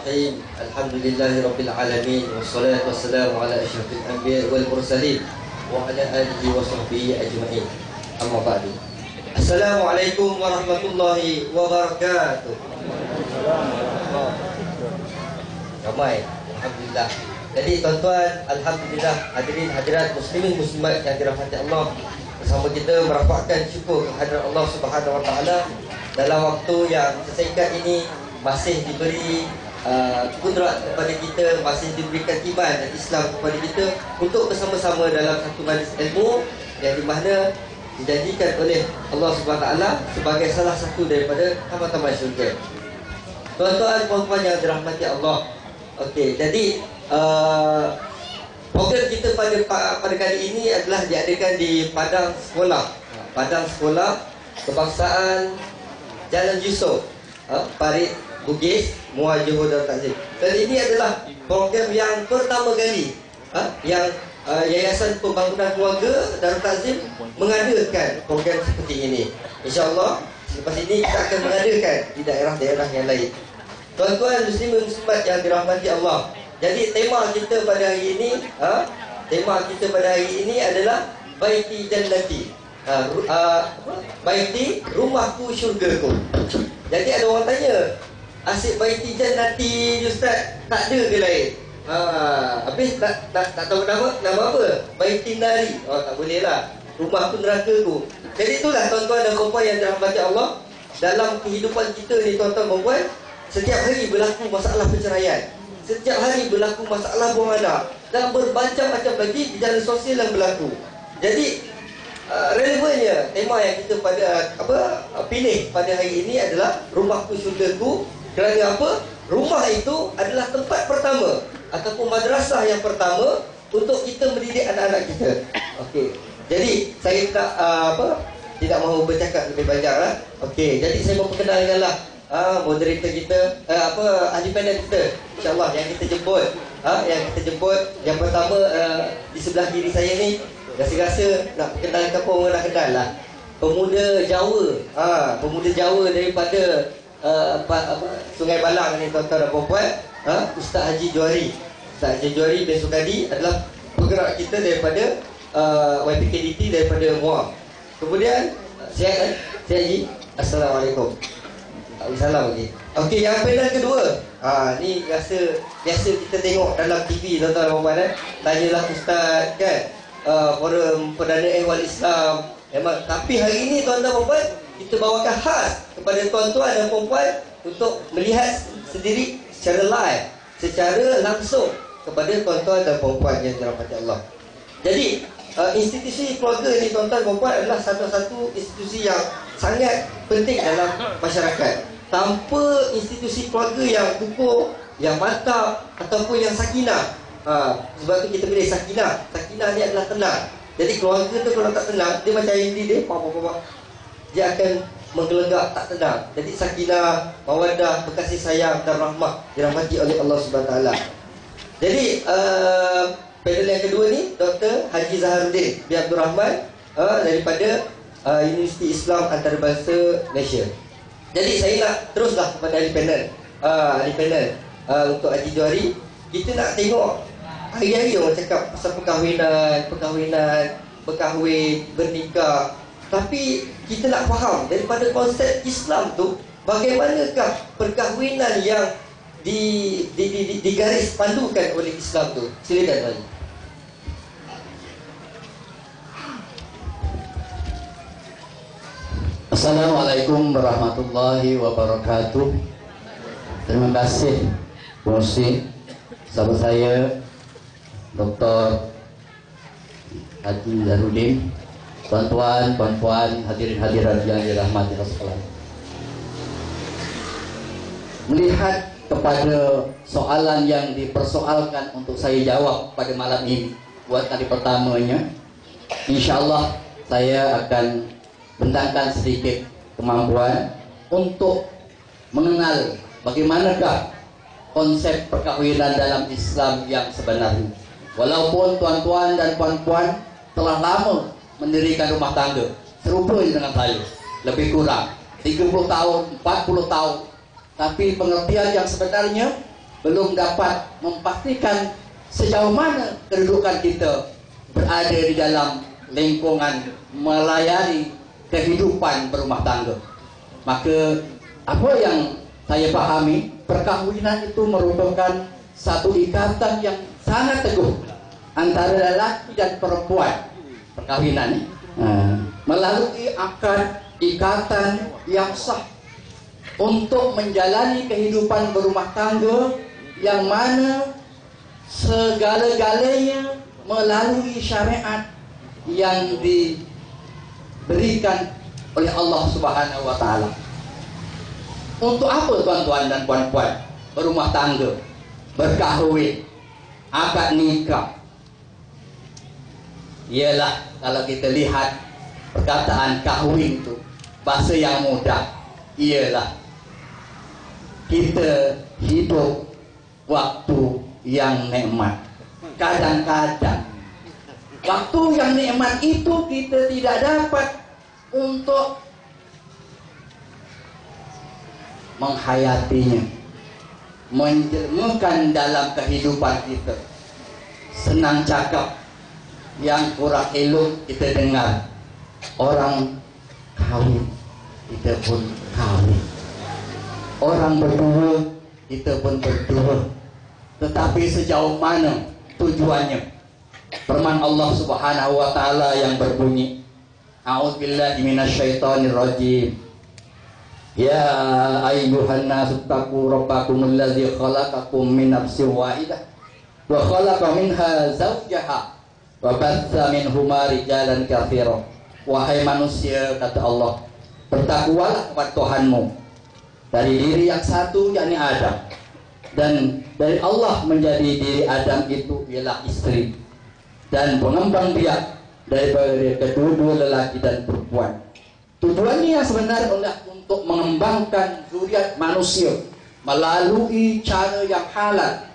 Bismillahirrahmanirrahim. Alhamdulillahirabbil alamin wassalatu wassalamu ala asyrafil anbiya'i wal mursalin wa ala alihi wa sahbihi ajma'in. Amma ba'du. Assalamualaikum warahmatullahi wabarakatuh. Ramai, alhamdulillah. Jadi tuan-tuan, alhamdulillah, hadirin hadirat muslimin muslimat yang dirahmati Allah, bersama kita merafakkan syukur kehadirat Allah Subhanahu wa taala dalam waktu yang sesingkat ini masih diberi kudrat kepada kita, masih diberikan iman dan Islam kepada kita untuk bersama-sama dalam satu majlis ilmu yang di mana dijanjikan oleh Allah Subhanahu wa taala sebagai salah satu daripada taman-taman syurga. Tuan-tuan puan-puan yang dirahmati Allah. Okey, jadi program kita pada kali ini adalah diadakan di Padang Sekolah. Padang Sekolah Kebangsaan Jalan Yusof, Parit Bugis, Muar Johor Darul Takzim. Dan ini adalah program yang pertama kali yang Yayasan Pembangunan Keluarga Darul Takzim mengadakan program seperti ini. InsyaAllah selepas ini kita akan mengadakan di daerah-daerah yang lain. Tuan-tuan muslimin muslimat yang dirahmati Allah. Jadi tema kita pada hari ini adalah Baiti Jannati. Baiti rumahku syurgaku. Jadi ada orang tanya, asyik Baiti Jannati Ustaz, tak ada ke lain? Habis tak tahu nama apa? Baiti Nari. Oh, tak boleh lah, rumahku nerakaku. Jadi itulah tuan-tuan dan puan yang dirahmati Allah. Dalam kehidupan kita ni tuan-tuan dan puan, setiap hari berlaku masalah perceraian, setiap hari berlaku masalah buang anak, dan bermacam-macam lagi gejala sosial yang berlaku. Jadi relevannya tema yang kita pilih pada hari ini adalah rumahku syurgaku. Kerana apa? Rumah itu adalah tempat pertama ataupun madrasah yang pertama untuk kita mendidik anak-anak kita. Okey. Jadi saya tidak mahu bercakap lebih banyak lah. Okey, jadi saya mau perkenalkanlah moderator kita, ahli panel kita, insya-Allah yang kita jemput. Yang pertama di sebelah kiri saya ni, rasa-rasa nak perkenalkan pun orang nak kenal lah. Pemuda Jawa daripada Sungai Balang ni tuan-tuan dan puan-puan, Ustaz Haji Johari. Ustaz Haji Johari bin Sukadi adalah penggerak kita daripada YPKDT daripada Muar. Kemudian sihat Haji. Assalamualaikum. Salam lagi. Okey, yang panel kedua. Ni rasa biasa kita tengok dalam TV tuan-tuan dan puan-puan. Tanyalah ustaz kan. Forum Perdana Ehwal Islam. Memang, tapi hari ini tuan-tuan dan puan-puan, kita bawakan khas kepada tuan-tuan dan puan-puan untuk melihat sendiri secara live, secara langsung kepada tuan-tuan dan puan-puan yang dirahmati Allah. Jadi institusi keluarga ni tuan-tuan dan puan-puan adalah satu-satu institusi yang sangat penting dalam masyarakat. Tanpa institusi keluarga yang kukuh, yang mantap ataupun yang sakinah, sebab tu kita pilih sakinah. Sakinah ni adalah tenang. Jadi keluarga tu kalau tak tenang, dia macam ini dia dia akan menggelegak, tak tenang. Jadi sakinah, mawaddah, berkasih sayang dan rahmah dirahmati oleh Allah Subhanahu Wa Taala. Jadi panel yang kedua ni Dr. Haji Zaharuddin bin Abdul Rahman daripada Universiti Islam Antarabangsa Malaysia. Jadi saya nak teruslah kepada ahli panel untuk Haji Johari. Kita nak tengok hari-hari orang cakap pasal perkahwinan, berkahwin, bernikah. Tapi kita nak faham daripada konsep Islam tu, bagaimanakah perkahwinan yang digaris pandukan oleh Islam tu. Silakan Haji. Assalamualaikum warahmatullahi wabarakatuh. Terima kasih Bosi, sahabat saya Dr. Haji Zaharuddin, tuan-tuan, puan-puan, hadirin hadirat yang dirahmati Allah sekalian. Melihat kepada soalan yang dipersoalkan untuk saya jawab pada malam ini, buat kali pertamanya, insyaallah saya akan bentangkan sedikit kemampuan untuk mengenal bagaimanakah konsep perkahwinan dalam Islam yang sebenarnya. Walaupun tuan-tuan dan puan-puan telah lama mendirikan rumah tangga serupa dengan saya, lebih kurang 30 tahun, 40 tahun, tapi pengertian yang sebenarnya belum dapat memastikan sejauh mana kedudukan kita berada di dalam lingkungan melayani kehidupan berumah tangga. Maka apa yang saya pahami, perkahwinan itu merupakan satu ikatan yang sangat teguh antara lelaki dan perempuan. Perkahwinan melalui akad ikatan yang sah untuk menjalani kehidupan berumah tangga yang mana segala-galanya melalui syariat yang diberikan oleh Allah Subhanahu wa taala. Untuk apa tuan-tuan dan puan-puan berumah tangga, berkahwin, akad nikah? Ialah kalau kita lihat perkataan kahwin itu, bahasa yang mudah, ialah kita hidup waktu yang nikmat. Kadang-kadang waktu yang nikmat itu kita tidak dapat untuk menghayatinya, menjelmakan dalam kehidupan kita. Senang cakap, yang kurang elok kita dengar orang kawin, kita pun kawin. Orang berdua, kita pun berdua. Tetapi sejauh mana tujuannya? Firman Allah Subhanahu wa taala yang berbunyi, A'udzubillahi minasyaitonir rajim. Ya ayyuhan nasu taqu rabbakumul ladzi khalaqakum min nafsin wahidah wa khalaqa minha zawjaha wa batsa minhuma rijalan katsiran. Wahai manusia, kata Allah, bertakwalah kepada Tuhanmu dari diri yang satu, yakni Adam, dan dari Allah menjadi diri Adam itu ialah istri, dan pengembang biak daripada kedua-dua lelaki dan perempuan. Tujuannya yang sebenarnya adalah untuk mengembangkan zuriat manusia melalui cara yang halal.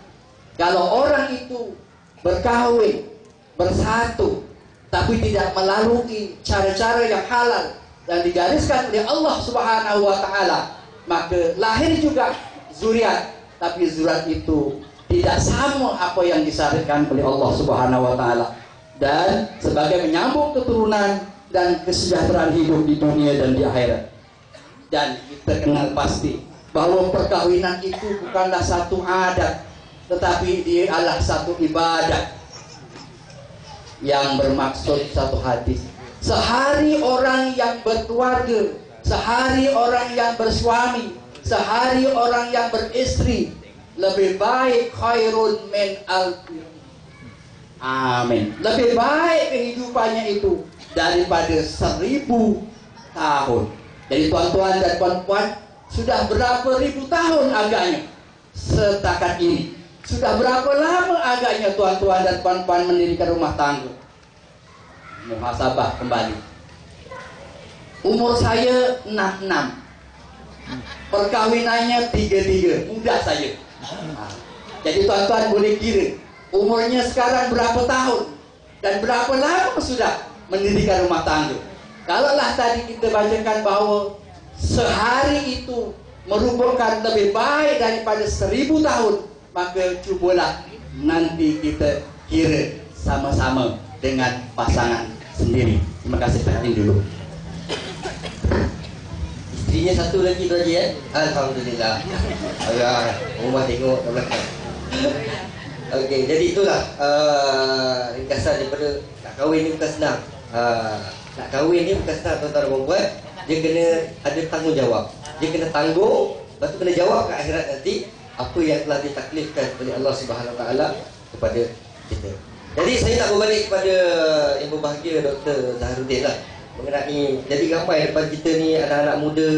Kalau orang itu berkahwin, bersatu, tapi tidak melalui cara-cara yang halal dan digariskan oleh Allah Subhanahu wa taala, maka lahir juga zuriat, tapi zuriat itu tidak sama apa yang disyariatkan oleh Allah Subhanahu wa taala, dan sebagai menyambung keturunan dan kesejahteraan hidup di dunia dan di akhirat. Dan kita kenal pasti bahwa perkahwinan itu bukanlah satu adat, tetapi dia adalah satu ibadah yang bermaksud satu hadis. Sehari orang yang berkeluarga, sehari orang yang bersuami, sehari orang yang beristri lebih baik khairun min alfi. Amin. Lebih baik kehidupannya itu daripada 1000 tahun. Jadi tuan-tuan dan puan-puan, sudah berapa ribu tahun agaknya setakat ini? Sudah berapa lama agaknya tuan-tuan dan puan-puan mendirikan rumah tangga? Muhasabah kembali. Umur saya 66, perkahwinannya 33, muda saya. Jadi tuan-tuan boleh kira umurnya sekarang berapa tahun dan berapa lama sudah mendirikan rumah tangga. Kalaulah tadi kita bacakan bahawa sehari itu merupakan lebih baik daripada 1000 tahun, maka cubalah nanti kita kira sama-sama dengan pasangan sendiri. Terima kasih, perhatian dulu. Istrinya satu lagi tu Haji, Alhamdulillah. Allah, rumah tengok kat belakang. Okey, jadi itulah ringkasan daripada nak kahwin ni bukan senang. Nak kahwin ni bukan senang tuan-tuan dan puan-puan. Dia kena ada tanggungjawab. Dia kena tanggung, lepas tu kena jawab kat akhirat nanti apa yang telah ditaklifkan oleh Allah Subhanahu Wa Taala kepada kita. Jadi saya nak berbalik kepada yang berbahagia Dr. Zaharuddin lah, mengenai jadi ramai depan kita ni anak-anak muda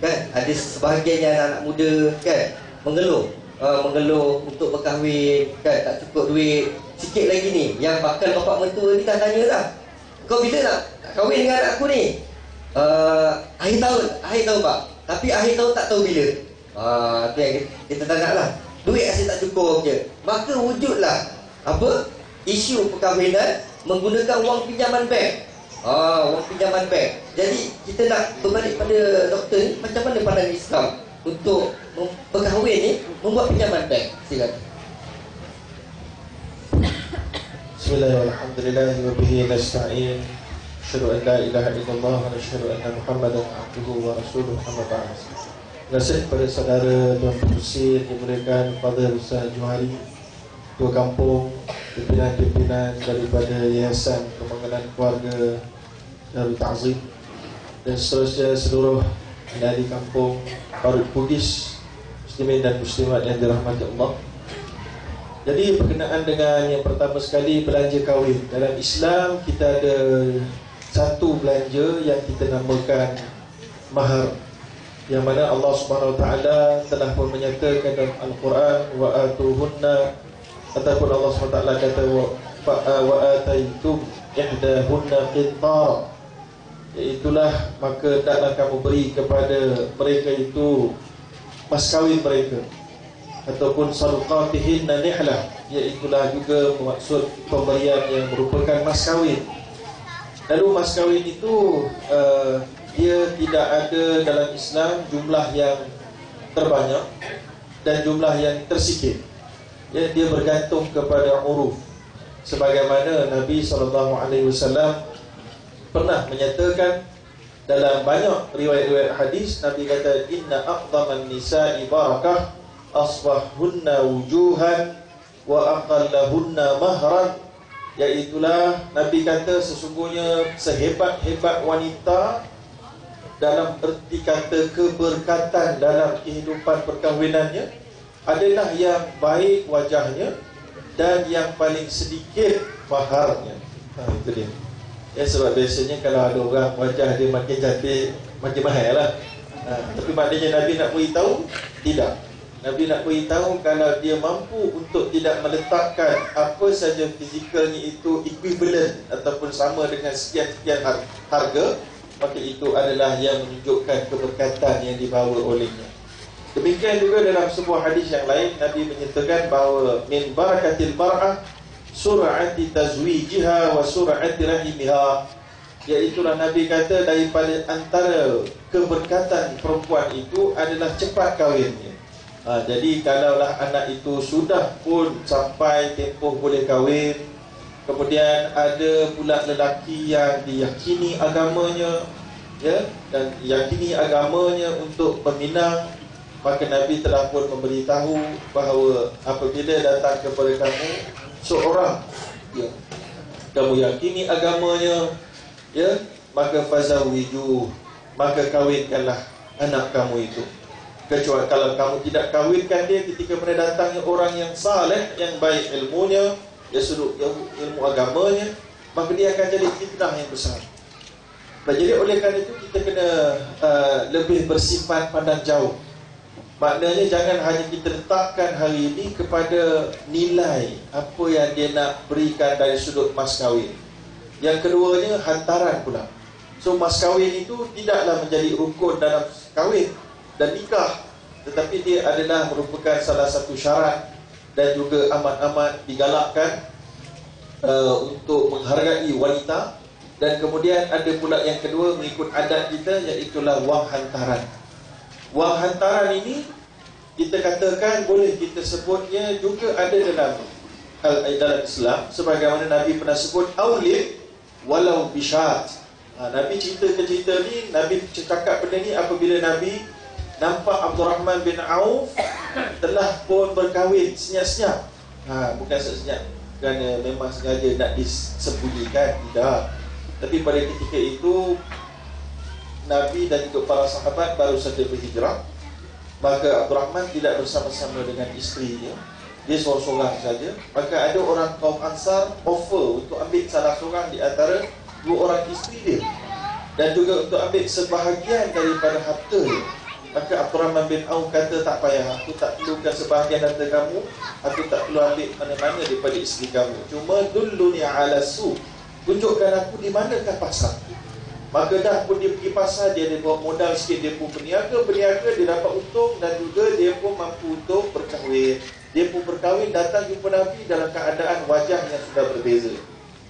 kan, ada sebahagiannya anak-anak muda kan mengeluh untuk berkahwin kan, tak cukup duit. Sikit lagi ni yang bakal bapak mentua ni dah tanya dah, kau bila nak kahwin dengan anak aku ni? Akhir tahun pak, tapi akhir tahun tak tahu bila. Tu yang kita tak nak lah, duit asyik tak cukup je. Maka wujudlah apa, isu perkahwinan menggunakan wang pinjaman bank. Wang pinjaman bank. Jadi kita nak berbalik pada doktor ni, macam mana pandangan Islam untuk berkahwin ni membuat pinjaman bank. Silakan. Bismillahirrahmanirrahim. Wa bihi nasta'in. Asyhadu an la ilaha illallah wa asyhadu anna Muhammadan abduhu wa rasuluhu amma ba'd. Nasihat kepada saudara Tuan Pengurusi yang dimuliakan Fadil Ustaz Johari, Ketua Kampung, pimpinan-pimpinan daripada Yayasan Pembangunan Keluarga Darul Ta'zim, dan seterusnya seluruh ahli kampung Parut Bugis, muslimin dan muslimat yang dirahmati Allah. Jadi berkenaan dengan yang pertama sekali, belanja kahwin. Dalam Islam kita ada satu belanja yang kita namakan mahar, yang mana Allah Subhanahu Wa Taala telah pun menyatakan dalam Al-Quran, wa atuhunna, ataupun Allah Subhanahu Wa Taala kata wa ataitum ihdahunna qintar, iaitulah maka taklah kamu beri kepada mereka itu mas kawin mereka, ataupun sadaqatihinna nihlah, iaitulah juga maksud pemberian yang merupakan mas kawin. Lalu mas kawin itu dia tidak ada dalam Islam jumlah yang terbanyak dan jumlah yang tersikit. Ya, dia bergantung kepada uruf. Sebagaimana Nabi SAW pernah menyatakan dalam banyak riwayat-riwayat hadis, Nabi kata, inna aqdaman nisa'i barakah asbahunna wujuhan wa aqallahunna mahran. Iaitulah Nabi kata sesungguhnya sehebat-hebat wanita dalam erti kata keberkatan dalam kehidupan perkahwinannya adalah yang baik wajahnya dan yang paling sedikit maharnya. Itu dia. Ya, sebab biasanya kalau ada orang wajah dia makin cantik, makin mahal lah. Tapi maknanya Nabi nak beritahu? Tidak. Nabi nak beritahu kalau dia mampu untuk tidak meletakkan apa saja fizikalnya itu equivalent ataupun sama dengan sekian-sekian harga, maka itu adalah yang menunjukkan keberkatan yang dibawa olehnya. Demikian juga dalam sebuah hadis yang lain, Nabi menyatakan bahawa min barakatil mar'ah sur'ati tazwijiha wa sur'ati rahimiha, iaitulah Nabi kata daripada antara keberkatan perempuan itu adalah cepat kahwinnya. Jadi kalaulah anak itu sudah pun sampai tempoh boleh kahwin, kemudian ada pula lelaki yang diyakini agamanya, ya, dan yakini agamanya untuk meminang, maka Nabi telah pun memberitahu bahawa apabila datang kepada kamu seorang yang kamu yakini agamanya, ya, maka fazawiju, maka kahwinkanlah anak kamu itu. Kecuali kalau kamu tidak kahwinkan dia ketika pada datangnya orang yang saleh, yang baik ilmunya, ya sudut ilmu agamanya, maka dia akan jadi fitnah yang besar. Jadi oleh kerana itu kita kena lebih bersifat pandang jauh. Maknanya jangan hanya kita letakkan hari ini kepada nilai apa yang dia nak berikan dari sudut mas kahwin. Yang keduanya hantaran pula. So mas kahwin itu tidaklah menjadi rukun dalam kahwin dan nikah, tetapi dia adalah merupakan salah satu syarat dan juga amat-amat digalakkan untuk menghargai wanita. Dan kemudian ada pula yang kedua mengikut adat kita, iaitulah wang hantaran. Wang hantaran ini kita katakan boleh kita sebutnya juga ada dalam Islam, sebagaimana Nabi pernah sebut aulid walau bisyat. Nabi cerita ni, Nabi cakap benda ni apabila Nabi nampak Abdurrahman bin Auf telah pun berkahwin senyap-senyap. Bukan senyap kerana memang sengaja nak disembunyikan, tidak. Tapi pada ketika itu Nabi dan juga para sahabat baru saja berhijrah, maka Abdurrahman tidak bersama-sama dengan isterinya, dia seorang-seorang saja. Maka ada orang kaum Ansar offer untuk ambil salah seorang di antara dua orang isteri dia, dan juga untuk ambil sebahagian daripada harta dia. Maka Abdurrahman bin Auf kata, tak payah, aku tak perlukan sebahagian harta kamu, aku tak perlu ambil mana-mana daripada isteri kamu, cuma dulluni ala su, tunjukkan aku di manakah pasar. Maka dah pun dia pergi pasar, dia bawa modal sikit, dia pun berniaga, dia dapat untung, dan juga dia pun mampu untuk berkahwin. Dia pun berkahwin, datang jumpa Nabi dalam keadaan wajah yang sudah berbeza.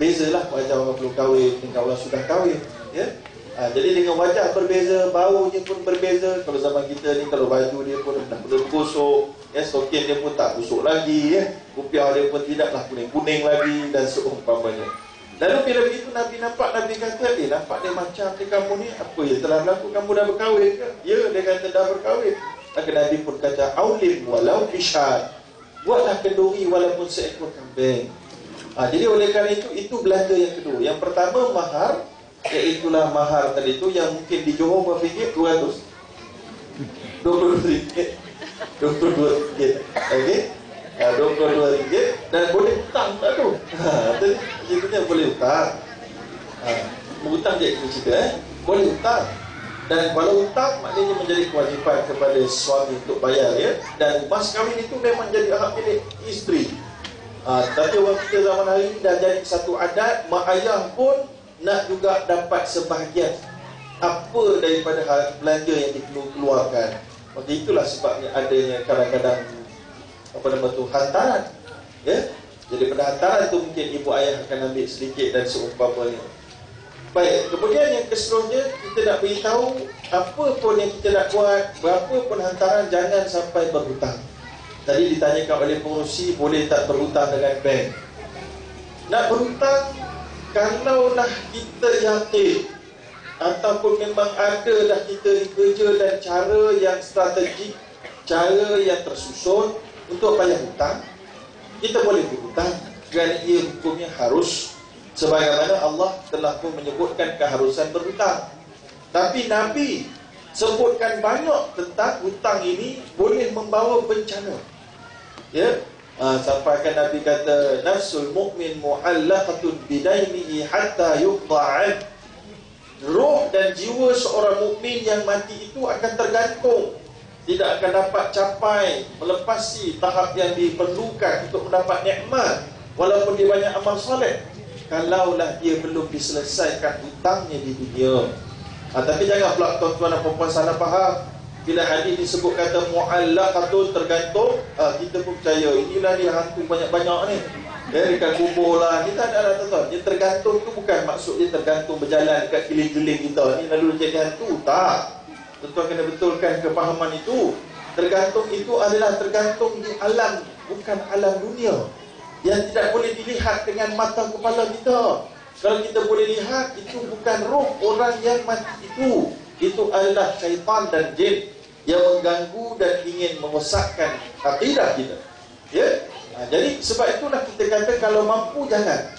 Bezalah wajah orang belum kahwin dengan orang sudah kahwin, ya. Jadi dengan wajah berbeza, baunya pun berbeza. Kalau zaman kita ni, kalau baju dia pun dah mula gosok, stokin dia pun tak busuk lagi, kopiah dia pun tidaklah kuning-kuning lagi dan seumpamanya. Lalu bila begitu Nabi nampak, Nabi kata, nampak dia macam ni kamu ni, apa yang telah berlaku, kamu dah berkahwin ke? Ya, dia kata dah berkahwin. Maka Nabi pun kata, aulim walau bishad, buatlah kenduri walaupun seekor kambing. Jadi oleh kerana itu belanja yang kedua. Yang pertama mahar, iaitulah mahar tadi itu yang mungkin di Johor berapa ringgit? 200, 22 ringgit, 22 ringgit, okey, 22 ringgit, dan boleh hutang tak tu? Itu boleh hutang. Hutang je itu cerita, boleh hutang. Dan kalau hutang maknanya menjadi kewajipan kepada suami untuk bayar, ya. Dan mas kahwin itu memang jadi hak milik isteri. Tapi orang kita zaman hari ini dah jadi satu adat, mak ayah pun nak juga dapat sebahagian apa daripada belanja yang dikeluarkan. Maka itulah sebabnya adanya kadang-kadang hantaran, ya. Jadi pada hantaran tu mungkin ibu ayah akan ambil sedikit dan seumpamanya. Baik, kemudian yang keseluruhnya kita nak beritahu apa pun yang kita nak buat, berapa pun hantaran, jangan sampai berhutang. Tadi ditanyakan oleh pengurusi, boleh tak berhutang dengan bank? Nak berhutang, kalaulah kita yakin ataupun memang ada dah kita kerja dan cara yang strategik, cara yang tersusun untuk bayar hutang, kita boleh berhutang kerana ia hukumnya harus, sebagaimana Allah telah pun menyebutkan keharusan berhutang. Tapi Nabi sebutkan banyak tentang hutang ini boleh membawa bencana, ya. Sampaikan Nabi kata, nafsul mu'min mu'allaqatun bidainihi hatta yuqda'an. Roh dan jiwa seorang mukmin yang mati itu akan tergantung, tidak akan dapat capai melepasi tahap yang diperlukan untuk mendapat nikmat walaupun dia banyak amal soleh, kalaulah dia belum diselesaikan hutangnya di dunia. Tapi jangan pula tuan-tuan dan puan-puan salah faham. Bila hadis disebut kata mu'allaqatun, tergantung, kita pun percaya inilah dia hantu banyak-banyak ni, ya, dekat kubur lah. Kita ada tuan-tuan, dia tergantung tu bukan maksud dia tergantung berjalan dekat keliling-keliling kita ni lalu jadi hantu. Tak, tuan-tuan kena betulkan kepahaman itu. Tergantung itu adalah tergantung di alam, bukan alam dunia, yang tidak boleh dilihat dengan mata kepala kita. Kalau kita boleh lihat, itu bukan roh orang yang mati itu adalah syaitan dan jin yang mengganggu dan ingin merosakkan akidah kita, ya. Jadi sebab itulah kita kata kalau mampu jangan.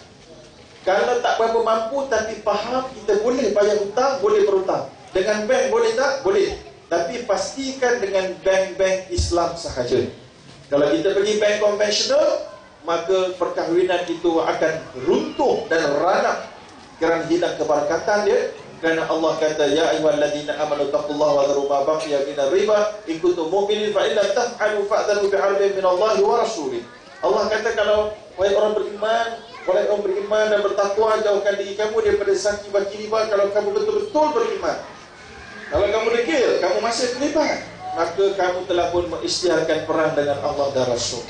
Kalau tak berapa mampu tapi faham kita boleh bayar hutang, boleh berhutang. Dengan bank boleh tak? Boleh. Tapi pastikan dengan bank-bank Islam sahaja. Kalau kita pergi bank konvensional, maka perkahwinan itu akan runtuh dan ranah kerana hilang kebarakatan dia. Kerana Allah kata, ya ayyuhalladzina amanu taqullaha wa dharu ma baqiya minar riba in kuntum mu'minin fa illam taf'alu fa'dhanu bi'arbin minallahi wa rasulih. Allah kata, kalau wahai orang beriman dan bertakwa, jauhkan diri kamu daripada saksi baki riba kalau kamu betul-betul beriman. Kalau kamu degil, kamu masih terlibat, maka kamu telah pun mengisytiharkan perang dengan Allah dan Rasul,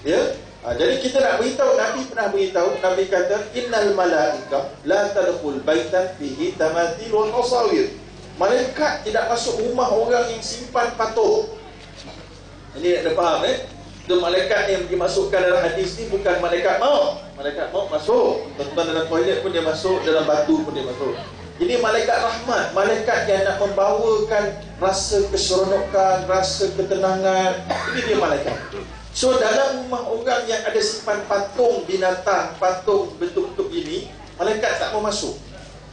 ya. Jadi kita nak beritahu, Nabi pernah beritahu, Nabi kata, innal malaika la tadkhul baitan fihi tamathil wa tasawir. Malaikat tidak masuk rumah orang yang simpan patung. Ini nak faham, itu malaikat yang dimasukkan dalam hadis ni bukan malaikat maut. Malaikat maut masuk, tuan-tuan dalam toilet pun dia masuk, dalam batu pun dia masuk. Ini malaikat rahmat, malaikat yang nak membawakan rasa keseronokan, rasa ketenangan. Ini dia malaikat. So dalam rumah orang yang ada simpan patung binatang, patung bentuk-bentuk ini, malaikat tak mau masuk.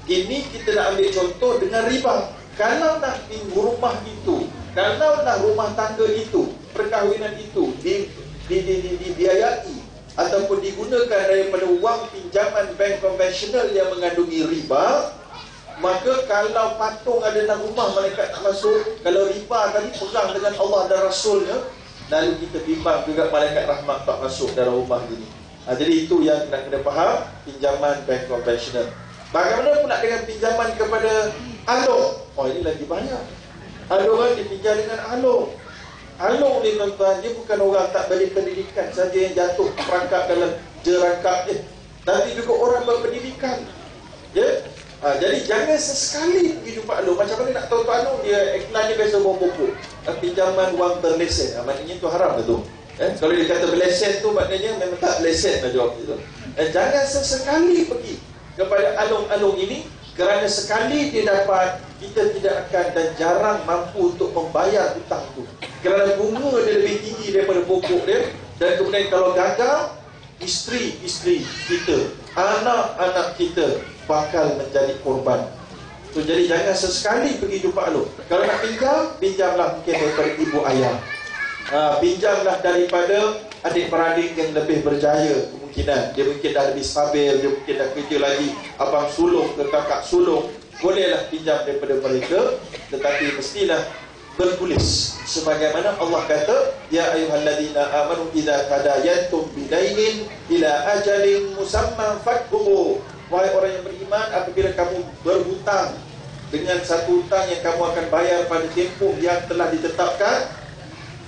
Ini kita nak ambil contoh dengan riba. Kalau nak rumah itu, kalau nak rumah tangga itu, perkahwinan itu dibiayai ataupun digunakan daripada wang pinjaman bank konvensional yang mengandungi riba, maka kalau patung ada dalam rumah, malaikat tak masuk. Kalau riba tadi perang dengan Allah dan Rasulnya, lalu kita bimbang juga malaikat rahmat tak masuk dalam rumah ini. Jadi itu yang nak kena faham, pinjaman bank konvensional. Bagaimana pula dengan pinjaman kepada alung? Oh, ini lagi banyak. Alung kan dipinjam dengan alung. Alung ni tuan-tuan, dia bukan orang tak berpendidikan saja yang jatuh perangkap dalam jerangkap dia, tapi juga orang berpendidikan, ya. Jadi jangan sesekali pergi jumpa Alung. Macam mana nak tahu Tok Alung? Dia iklan dia biasa bawa pokok, pinjaman wang berlesen. Maknanya tu haram lah tu. Kalau dia kata berlesen tu maknanya memang tak berlesen lah jawab itu. Jangan sesekali pergi kepada alung-alung ini, kerana sekali dia dapat, kita tidak akan dan jarang mampu untuk membayar hutang tu, kerana bunga dia lebih tinggi daripada pokok dia. Dan kemudian kalau gagal, isteri-isteri kita, anak-anak kita bakal menjadi korban. So, jadi jangan sesekali pergi jumpa alung. Kalau nak pinjam, pinjamlah mungkin daripada ibu ayah, pinjamlah daripada adik-beradik yang lebih berjaya. Kemungkinan dia mungkin dah lebih stabil, dia mungkin dah kerja lagi, abang sulung ke kakak sulung, bolehlah pinjam daripada mereka. Tetapi mestilah bertulis, sebagaimana Allah kata, ya ayyuhalladzina amanu idza tadayantum bidainin ila ajalin musamman faktubu. Wahai orang yang beriman, apabila kamu berhutang dengan satu hutang yang kamu akan bayar pada tempoh yang telah ditetapkan,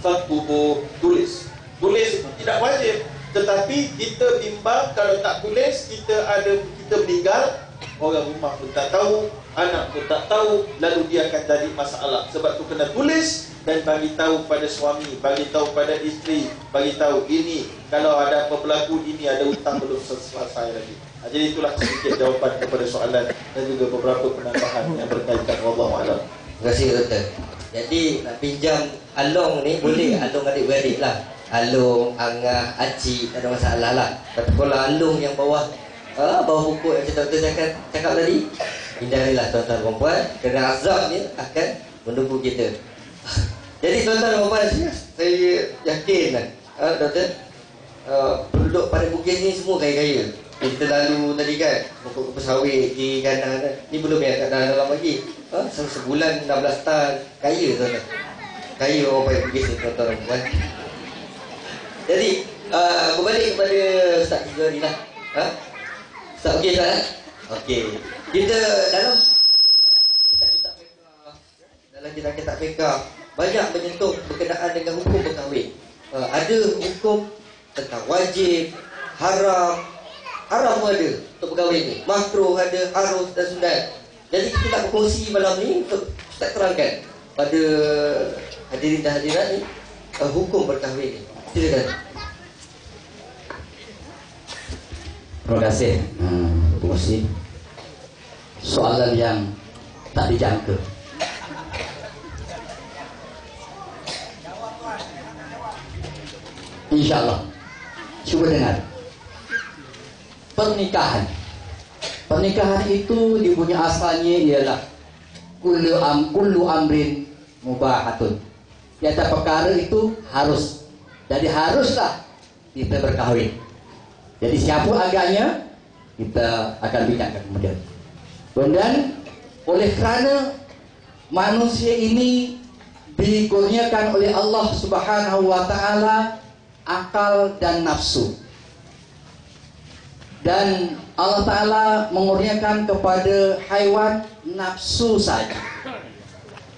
faktubu, tulis. Tulis itu tidak wajib, tetapi kita bimbang kalau tak tulis, kita meninggal, orang rumah pun tak tahu, anak pun tak tahu, lalu dia akan jadi masalah. Sebab tu kena tulis dan bagi tahu pada suami, bagi tahu pada isteri, bagi tahu ini kalau ada apa berlaku, ini ada hutang belum selesai lagi. Jadi itulah sedikit jawapan kepada soalan dan juga beberapa penambahan yang berkaitan. Wallahu a'lam. Terima kasih doktor. Jadi nak pinjam alung ni boleh alung adik-beradik lah, alung, angah, acik, tak ada masalah lah. Tapi kalau alung yang bawah pokok yang doktor cakap tadi, hindarilah tuan-tuan dan puan, kerana azabnya akan menunggu kita. Jadi tuan-tuan dan puan, saya yakin lah doktor, penduduk pada Bugis ni semua kaya-kaya. Kita lalu tadi kan, pokok kelapa sawit di kanan, ni belum yang kat dalam lagi. Sebulan 16 tan, kaya tuan-tuan. Kaya orang pada Bugis ni tuan-tuan dan puan. Jadi berbalik kepada Ustaz kita ni lah. Ustaz okey tak? Okey. Kita dalam kitab fiqh banyak menyentuh berkenaan dengan hukum berkahwin. Ada hukum tentang wajib, haram. Haram pun ada untuk berkahwin ni, makruh ada, harus dan sunat. Jadi kita nak berkongsi malam ni untuk Ustaz terangkan pada hadirin dan hadirat ni hukum berkahwin ni. Silakan. Terima kasih. Terima kasih. Soalan yang tak dijangka. InsyaAllah. Cuba dengar. Pernikahan itu dipunya asalnya ialah kullu amrin mubahatun. Tiada perkara itu harus. Jadi haruslah kita berkahwin. Jadi siapa agaknya kita akan bincangkan kemudian. Dan oleh kerana manusia ini dikurniakan oleh Allah Subhanahu wa taala akal dan nafsu. Dan Allah Ta'ala mengurniakan kepada haiwan nafsu saja.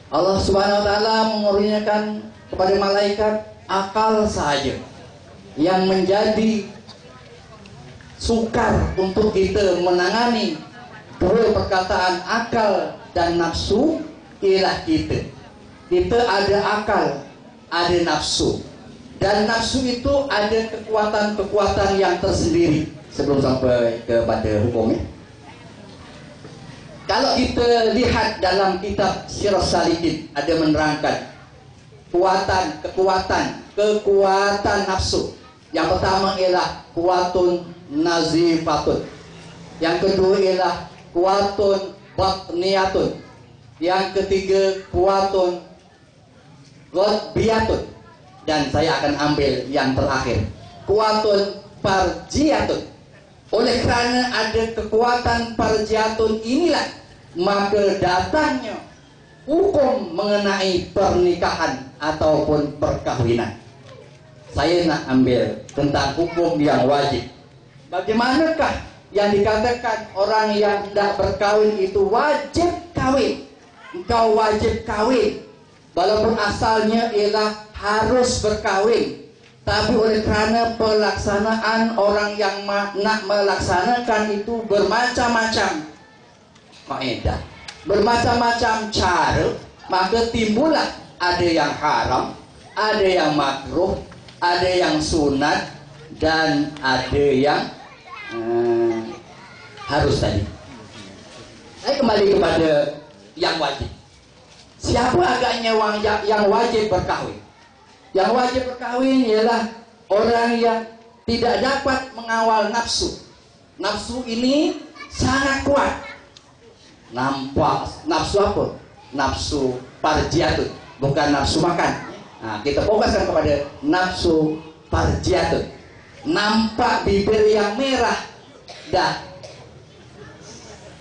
Allah Subhanahu Wa Ta'ala mengurniakan kepada malaikat akal saja, yang menjadi sukar untuk kita menangani dua perkataan akal dan nafsu ialah kita. Kita ada akal, ada nafsu, dan nafsu itu ada kekuatan-kekuatan yang tersendiri. Sebelum sampai kepada hukumnya, kalau kita lihat dalam kitab Sirah Salikin, ada menerangkan kekuatan nafsu. Yang pertama ialah kuatun nazifatun, yang kedua ialah kuatun batniyatun, yang ketiga kuatun ghadbiyatun, dan saya akan ambil yang terakhir, kuatun farjiyatun. Oleh kerana ada kekuatan farjiyatun inilah, maka datangnya hukum mengenai pernikahan ataupun perkahwinan. Saya nak ambil tentang hukum yang wajib. Bagaimanakah yang dikatakan orang yang tidak berkahwin itu wajib kahwin? Engkau wajib kahwin, walaupun asalnya ialah harus berkahwin. Tapi oleh kerana pelaksanaan orang yang nak melaksanakan itu bermacam-macam, faedah. Bermacam-macam cara, maka timbullah ada yang haram, ada yang makruh, ada yang sunat, dan ada yang harus tadi. Saya kembali kepada yang wajib. Siapa agaknya yang wajib berkahwin? Yang wajib berkahwin ialah orang yang tidak dapat mengawal nafsu. Nafsu ini sangat kuat. Nampak nafsu apa? Nafsu parjiatun, bukan nafsu makan. Nah, kita fokuskan kepada nafsu parjiatun. Nampak bibir yang merah, dah.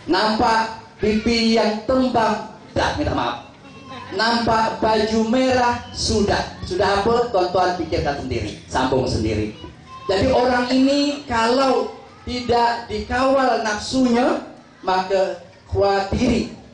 Nampak pipi yang tembam, dah, minta maaf. Nampak baju merah, sudah apa? Tuan-tuan pikirkan sendiri, sambung sendiri. Jadi orang ini kalau tidak dikawal nafsunya, maka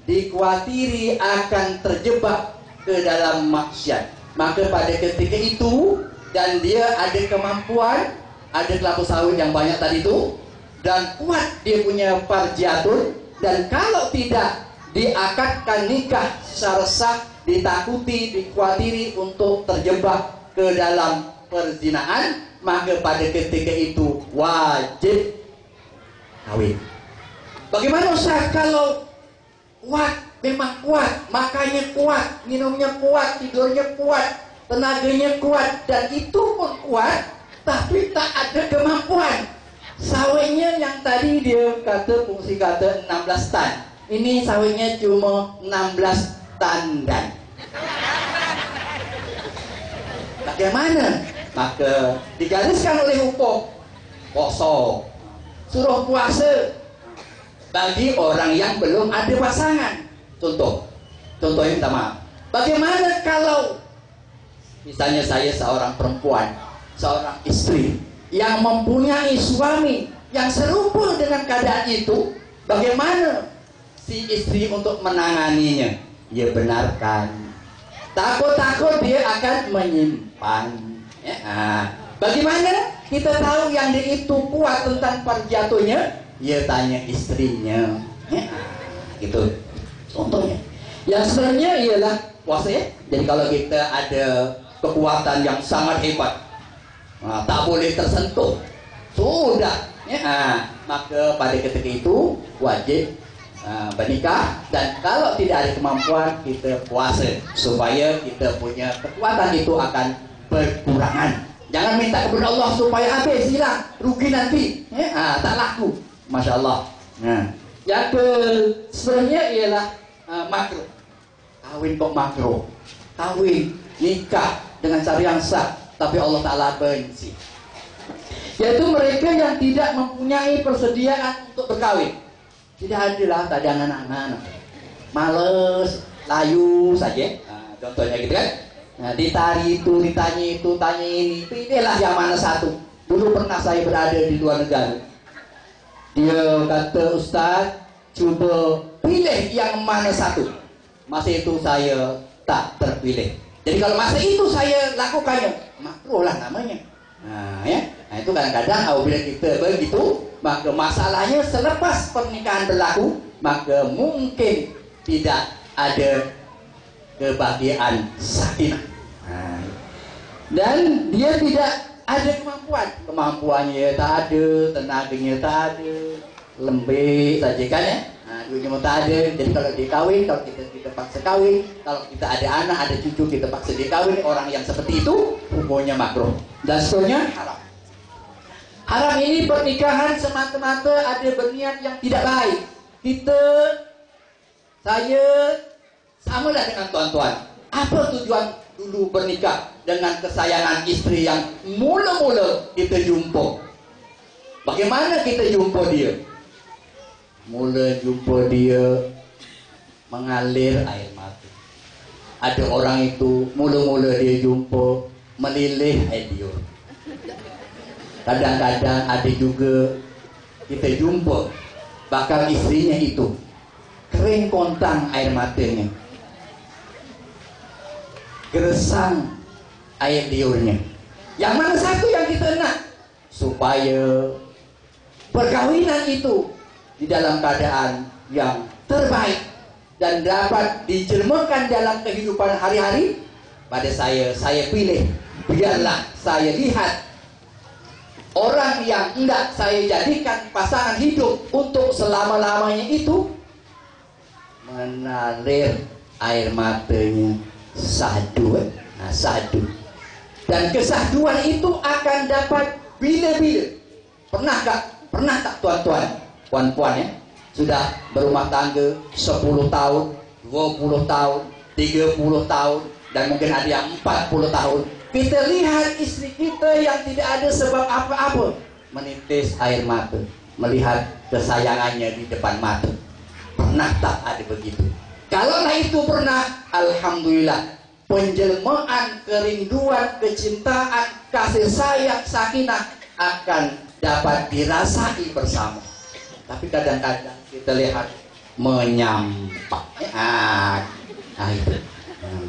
dikhawatiri akan terjebak ke dalam maksiat. Maka pada ketika itu, dan dia ada kemampuan, ada kelapa sawit yang banyak tadi itu, dan kuat dia punya parjiatun, dan kalau tidak diakadkan nikah secara sah, ditakuti, dikhawatiri untuk terjebak ke dalam perzinaan, maka pada ketika itu wajib kawin. Bagaimana Ustaz kalau kuat, memang kuat, makannya kuat, minumnya kuat, tidurnya kuat, tenaganya kuat, dan itu pun kuat, tapi tak ada kemampuan. Sawitnya yang tadi dia kata fungsi kata 16 tan. Ini sawitnya cuma 16 tandan. Bagaimana? Maka digariskan oleh hukum kosong, suruh puasa bagi orang yang belum ada pasangan. Contohnya minta maaf. Bagaimana kalau misalnya saya seorang perempuan, seorang istri yang mempunyai suami yang serupa dengan keadaan itu, bagaimana si istri untuk menanganinya? Ya benarkan. Takut-takut dia akan menyimpan. Ya. Bagaimana kita tahu yang dia itu kuat tentang parjatunya? Ya tanya istrinya. Ya. Gitu. Contohnya. Yang sebenarnya ialah puasa ya. Jadi kalau kita ada kekuatan yang sangat hebat, tak boleh tersentuh, sudah ya, maka pada ketika itu wajib bernikah, dan kalau tidak ada kemampuan kita puasa supaya kita punya kekuatan itu akan berkurangan. Jangan minta kepada Allah supaya habis, hilang, rugi nanti ya, tak laku. Masya Allah. Yang sebenarnya ialah makruh. Kawin kok makruh, kawin nikah dengan cara yang sah, tapi Allah Ta'ala benci, yaitu mereka yang tidak mempunyai persediaan untuk berkawin. Tidak adalah tak ada anak-anak, males, layu saja. Contohnya gitu kan. Ditari itu, ditanya itu, tanya ini, pilihlah yang mana satu. Dulu pernah saya berada di luar negara. Dia kata, Ustaz, coba pilih yang mana satu. Masa itu saya tak terpilih. Jadi kalau masa itu saya lakukannya, makruh lah namanya. Itu kadang-kadang apabila kita begitu, maka masalahnya selepas pernikahan berlaku, maka mungkin tidak ada kebahagiaan sakinah. Dan dia tidak ada kemampuannya tak ada, tenaganya tak ada, lembek saja kan ya. Duitnya mau tak ada. Jadi kalau dia kawin, kalau kita paksa kawin, kalau kita ada anak, ada cucu, kita paksa dia kawin, orang yang seperti itu hukumnya makruh dan seterusnya haram. Haram ini pernikahan semata-mata ada berniat yang tidak baik. Saya samalah dengan tuan-tuan. Apa tujuan dulu bernikah dengan kesayangan istri yang mula-mula kita jumpa? Bagaimana kita jumpa dia? Mula jumpa dia mengalir air mata. Ada orang itu mula-mula dia jumpa melilih air liur. Kadang-kadang ada juga kita jumpa bakal istrinya itu kering kontang air matanya, gersang air liurnya. Yang mana satu yang kita nak? Supaya perkawinan itu di dalam keadaan yang terbaik dan dapat dijelmakan dalam kehidupan hari-hari, pada saya pilih. Biarlah saya lihat orang yang hendak saya jadikan pasangan hidup untuk selama-lamanya itu menalir air matanya sahdu. Nah, sahdu. Dan kesahduan itu akan dapat bila-bila. Pernah tak tuan-tuan, puan-puan ya, sudah berumah tangga 10 tahun, 20 tahun, 30 tahun, dan mungkin ada yang 40 tahun. Kita lihat istri kita yang tidak ada sebab apa-apa menitis air mata, melihat kesayangannya di depan mata. Pernah tak ada begitu? Kalaulah itu pernah, alhamdulillah, penjelmaan kerinduan, kecintaan, kasih sayang, sakinah akan dapat dirasai bersama. Tapi kadang-kadang kita lihat menyampak. Itu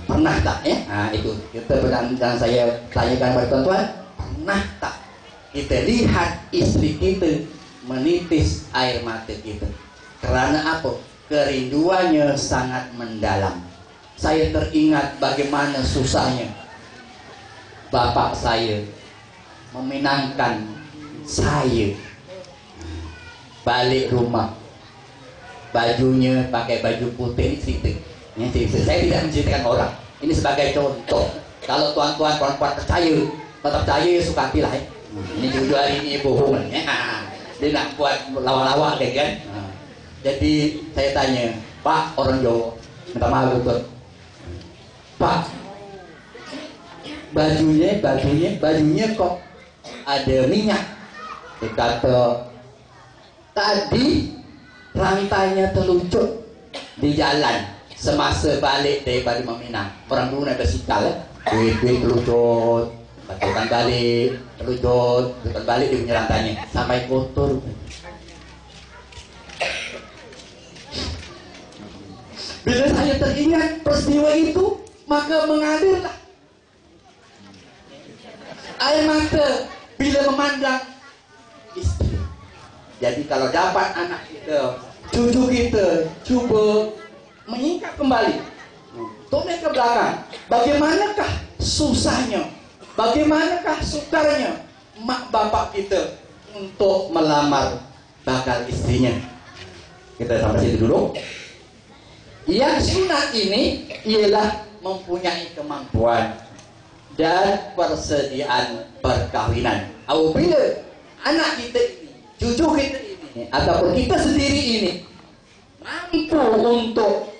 pernah tak ya? Itu kita dan saya tanyakan pada tuan-tuan, pernah tak kita lihat istri kita menitis air mata kita? Karena apa? Kerinduannya sangat mendalam. Saya teringat bagaimana susahnya bapak saya meminangkan saya balik rumah. Bajunya pakai baju putih, ini cerita. Saya tidak menceritakan orang. Ini sebagai contoh. Kalau tuan-tuan perempuan percaya, tetap percaya suka hati lah. Ini judul hari ini bohong. Dia nak buat lawak-lawak kan. Jadi saya tanya, Pak, orang Jawa, minta maaf betul. Pak, bajunya kok ada minyak. Dia kata, tadi rantainya terlucut di jalan semasa balik daripada Meminang. Orang dulu naik basikal, duit terlucut, batukan balik, terlucut, batukan balik dia punya rantainya sampai kotor. Bila saya teringat peristiwa itu, maka mengalirlah air mata bila memandang istri. Jadi kalau dapat anak kita, cucu kita, cuba menyingkap kembali, toleh ke belakang. Bagaimanakah susahnya, bagaimanakah sukarnya mak bapak kita untuk melamar bakal istrinya. Kita sampai situ dulu. Yang sunat ini ialah mempunyai kemampuan dan persediaan perkawinan. Apabila anak kita ini, cucu kita ini, ataupun kita sendiri ini mampu untuk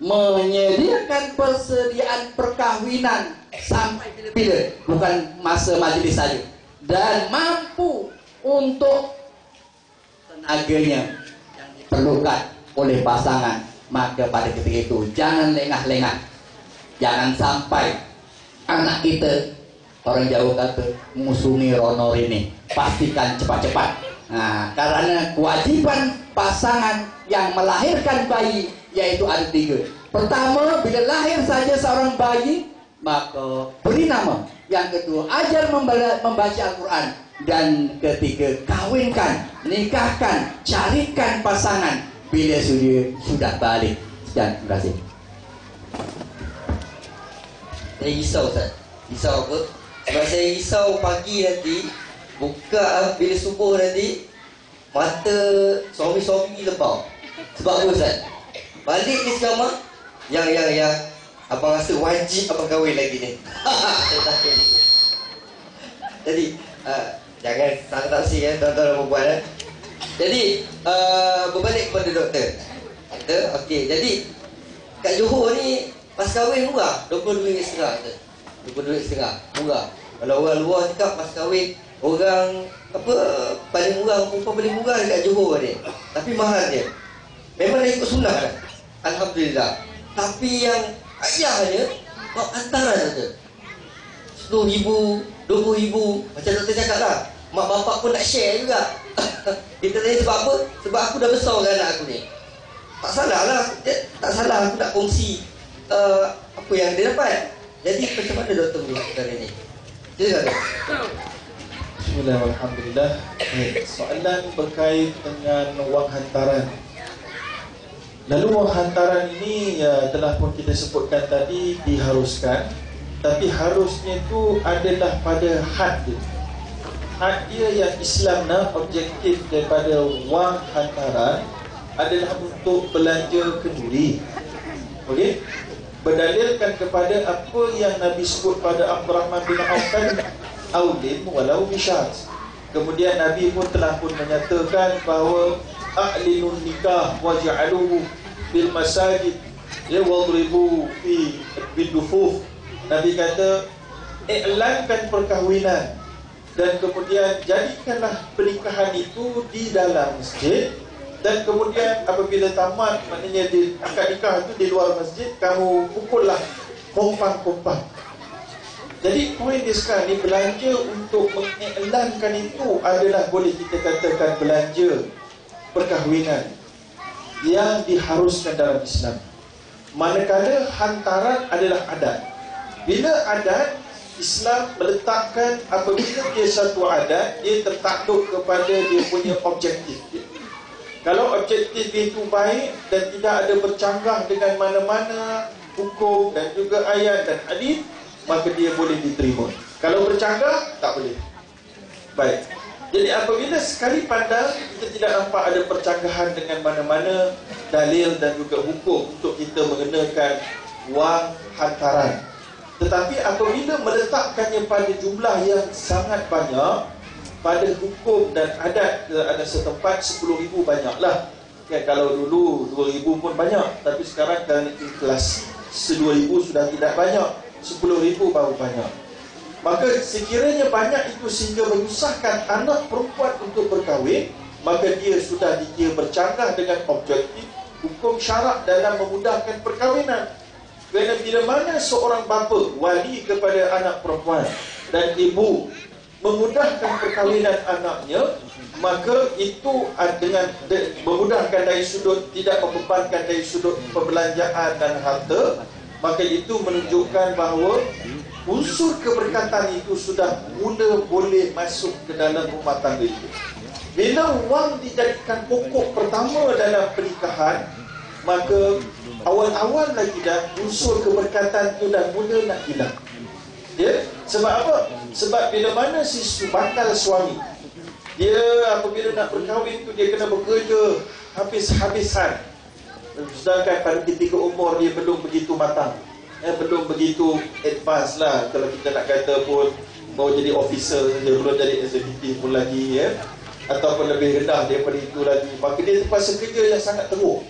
menyediakan persediaan perkawinan sampai bila-bila, bukan masa majlis saja, dan mampu untuk tenaganya yang diperlukan oleh pasangan, maka pada ketika itu jangan lengah-lengah. Jangan sampai anak kita, orang Jawa kata, musungi rono ini, pastikan cepat-cepat. Nah, karena kewajiban pasangan yang melahirkan bayi yaitu ada 3. Pertama, bila lahir saja seorang bayi, maka beri nama. Yang kedua, ajar membaca Al-Quran. Dan ketiga, kawinkan, nikahkan, carikan pasangan bila sudah balik. Sekian, terima kasih. Saya risau Ustaz. Risau apa? Sebab saya risau pagi nanti, buka bila subuh nanti, mata suami-suami lebau. Sebab apa Ustaz? Balik ni sekarang, yang abang rasa wajib abang kahwin lagi ni. Saya takut ni. Jadi jangan tak sih tuan-tuan dan puan. Jadi berbalik kepada doktor. Doktor, okey. Jadi kat Johor ni pas kahwin murah, RM22.5. RM22.5 murah. Kalau orang luar cakap pas kahwin orang apa paling murah, perempuan paling murah dekat Johor ni. Tapi mahal dia. Memang dah ikut sunnah dah. Alhamdulillah. Tapi yang ayahnya mak hantaran saja. RM10,000, RM20,000. Macam doktor cakap lah, mak bapak pun nak share juga. Kita tanya sebab apa? Sebab aku dah besar dengan anak aku ni. Tak salah lah, tak salah aku nak kongsi apa yang dia dapat. Jadi macam mana doktor melihat perkara ni? Silakan doktor. Bismillahirrahmanirrahim. Alhamdulillah. Soalan berkait dengan wang hantaran. Lalu wang hantaran ini ya telah pun kita sebutkan tadi diharuskan, tapi harusnya itu adalah pada had dia. Had dia yang Islam nak objektif daripada wang hantaran adalah untuk belanja kenduri. Okey? Berdalilkan kepada apa yang Nabi sebut pada Abdurrahman bin Auf tadi, aulin walau bisyas. Kemudian Nabi pun telah pun menyatakan bahawa a'linun nikah waj'aluhu bil masajid ya wadribu fi bidufuf. Nabi kata iklankan perkahwinan dan kemudian jadikanlah pernikahan itu di dalam masjid, dan kemudian apabila tamat, maknanya di akad nikah itu di luar masjid, kamu pukullah kompang-kompang. Jadi poin dia sekarang ni, belanja untuk mengiklankan itu adalah boleh kita katakan belanja perkahwinan yang diharuskan dalam Islam. Manakala hantaran adalah adat. Bila adat, Islam meletakkan apabila dia satu adat, dia tertakluk kepada dia punya objektif dia. Kalau objektif dia itu baik dan tidak ada bercanggah dengan mana-mana hukum dan juga ayat dan hadis, maka dia boleh diterima. Kalau bercanggah, tak boleh. Baik. Jadi apabila sekali pandang kita tidak nampak ada percanggahan dengan mana-mana dalil dan juga hukum untuk kita mengenakan wang hantaran. Tetapi apabila meletakkannya pada jumlah yang sangat banyak, pada hukum dan adat ada setempat 10,000 banyaklah. Ya, kalau dulu 2,000 pun banyak, tapi sekarang kerana inflasi 2,000 sudah tidak banyak, 10,000 baru banyak. Maka sekiranya banyak itu sehingga menyusahkan anak perempuan untuk berkahwin, maka dia sudah dikira bercanggah dengan objektif hukum syarak dalam memudahkan perkahwinan. Kerana bila mana seorang bapa wali kepada anak perempuan dan ibu memudahkan perkahwinan anaknya, maka itu dengan memudahkan dari sudut tidak membebankan dari sudut perbelanjaan dan harta, maka itu menunjukkan bahawa unsur keberkatan itu sudah mula boleh masuk ke dalam rumah tangga itu. Bila wang dijadikan pokok pertama dalam pernikahan, maka awal-awal lagi dah unsur keberkatan itu dah mula nak hilang. Ya, sebab apa? Sebab bila mana si bakal suami, dia apabila nak berkahwin tu dia kena bekerja habis-habisan. Sedangkan pada ketika umur dia belum begitu matang, belum begitu advance lah. Kalau kita nak kata pun baru jadi officer saja, belum jadi executive pun lagi, ataupun lebih rendah daripada itu lagi, maka dia terpaksa kerja yang sangat teruk.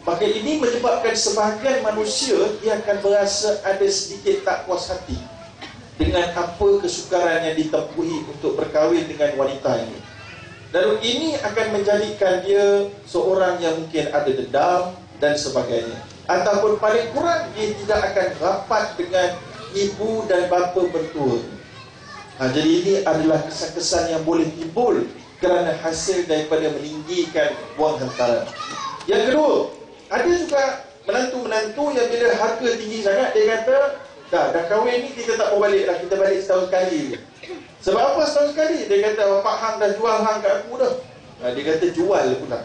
Maka ini menyebabkan sebahagian manusia dia akan berasa ada sedikit tak puas hati dengan apa kesukaran yang ditempuhi untuk berkahwin dengan wanita ini. Lalu ini akan menjadikan dia seorang yang mungkin ada dendam dan sebagainya. Ataupun paling kurang dia tidak akan rapat dengan ibu dan bapa mertua. Jadi ini adalah kesan-kesan yang boleh timbul kerana hasil daripada meninggikan wang hantaran. Yang kedua, ada juga menantu-menantu yang bila harga tinggi sangat, dia kata dah kahwin ni kita tak mau balik dah, kita balik setahun sekali. Sebab apa setahun sekali? Dia kata Pak Hang dah jual hang kat aku dah. Dia kata jual pula.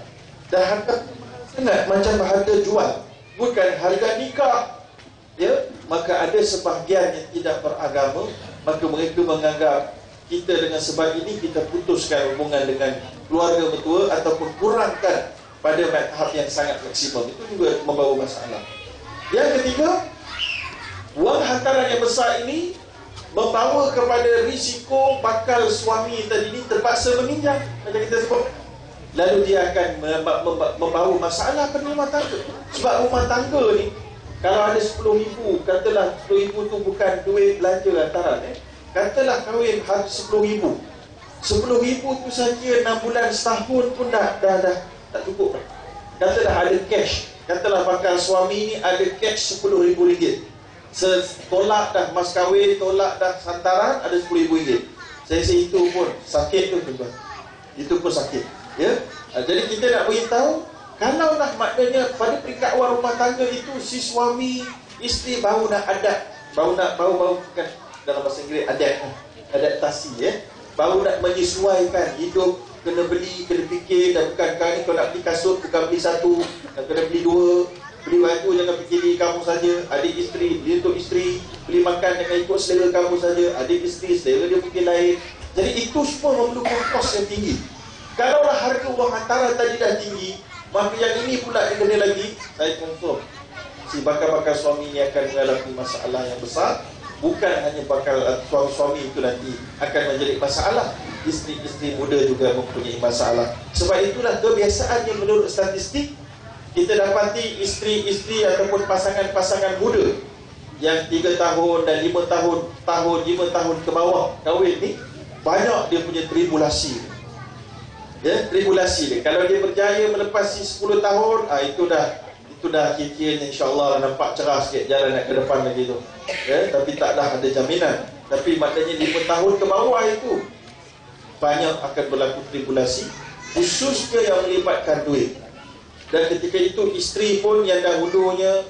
Dah harga sangat macam harga jual, bukan harga nikah. Ya, maka ada sebahagian yang tidak beragama, maka mereka menganggap kita dengan sebab ini kita putuskan hubungan dengan keluarga mertua ataupun kurangkan pada tahap yang sangat fleksibel. Itu juga membawa masalah. Yang ketiga, wang hantaran yang besar ini membawa kepada risiko bakal suami tadi ini terpaksa meminjam, macam kita sebut. Lalu dia akan membawa masalah pada rumah tangga. Sebab rumah tangga ni, kalau ada 10,000, katalah 10,000 tu bukan duit belanja hantaran, katalah kahwin harga 10,000. 10,000 tu saja 6 bulan setahun pun dah tak cukup. Katalah ada cash, katalah bakal suami ni ada cash RM10,000. Tolak dah mas kahwin, tolak dah hantaran, ada RM10,000. Saya itu pun sakit tu tuan. Itu pun sakit. Ya. Jadi kita nak beritahu, kalau dah maknanya pada peringkat awal rumah tangga itu si suami isteri baru nak adat, baru kan dalam bahasa Inggeris adaptasi, baru nak menyesuaikan hidup kena beli, kena fikir, dan bukan kali kau nak beli kasut, bukan beli satu, dan kena beli dua. Beli baju jangan fikir diri kamu saja, adik isteri, beli untuk isteri. Beli makan jangan ikut selera kamu saja, adik isteri, selera dia mungkin lain. Jadi itu semua memerlukan kos yang tinggi. Kalaulah harga wang antara tadi dah tinggi, maka yang ini pula yang kena lagi, saya confirm si bakal-bakal suami ini akan mengalami masalah yang besar. Bukan hanya bakal suami itu nanti akan menjadi masalah, isteri-isteri muda juga mempunyai masalah. Sebab itulah kebiasaannya menurut statistik, kita dapati isteri-isteri ataupun pasangan-pasangan muda yang 3 tahun dan 5 tahun ke bawah kahwin ni, banyak dia punya tribulasi. Ya, tribulasi dia. Kalau dia berjaya melepasi 10 tahun, itu dah kira-kira insya-Allah nampak cerah sikit jalan nak ke depan lagi tu. Ya, tapi taklah ada jaminan. Tapi maknanya 5 tahun ke bawah itu banyak akan berlaku tribulasi, khususnya yang melibatkan duit. Dan ketika itu isteri pun yang dahulunya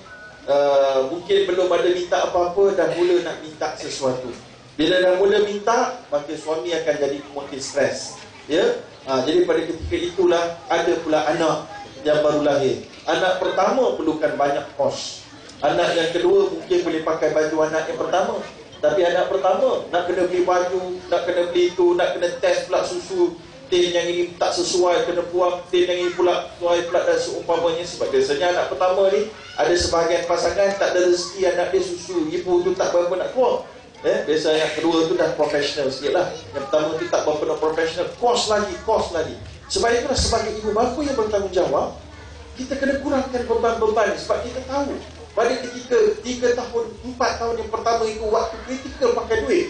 mungkin belum ada minta apa-apa, dah mula nak minta sesuatu. Bila dah mula minta, maka suami akan jadi makin stres. Ya, jadi pada ketika itulah ada pula anak yang baru lahir. Anak pertama perlukan banyak kos. Anak yang kedua mungkin boleh pakai baju anak yang pertama, tapi anak pertama nak kena beli baju, nak kena beli itu, nak kena test pula susu. Tin yang ini tak sesuai, kena buang. Tin yang ini pula sesuai pula, dan seumpamanya. Sebab biasanya anak pertama ni, ada sebahagian pasangan tak ada rezeki anak dia susu, ibu tu tak berapa nak keluar. Biasa yang kedua tu dah profesional sikit lah. Yang pertama tu tak berapa nak profesional, kos lagi. Sebab itulah sebagai ibu bapa yang bertanggungjawab, kita kena kurangkan beban-beban. Sebab kita tahu pada ketika 3 tahun, 4 tahun yang pertama itu waktu kritikal pakai duit.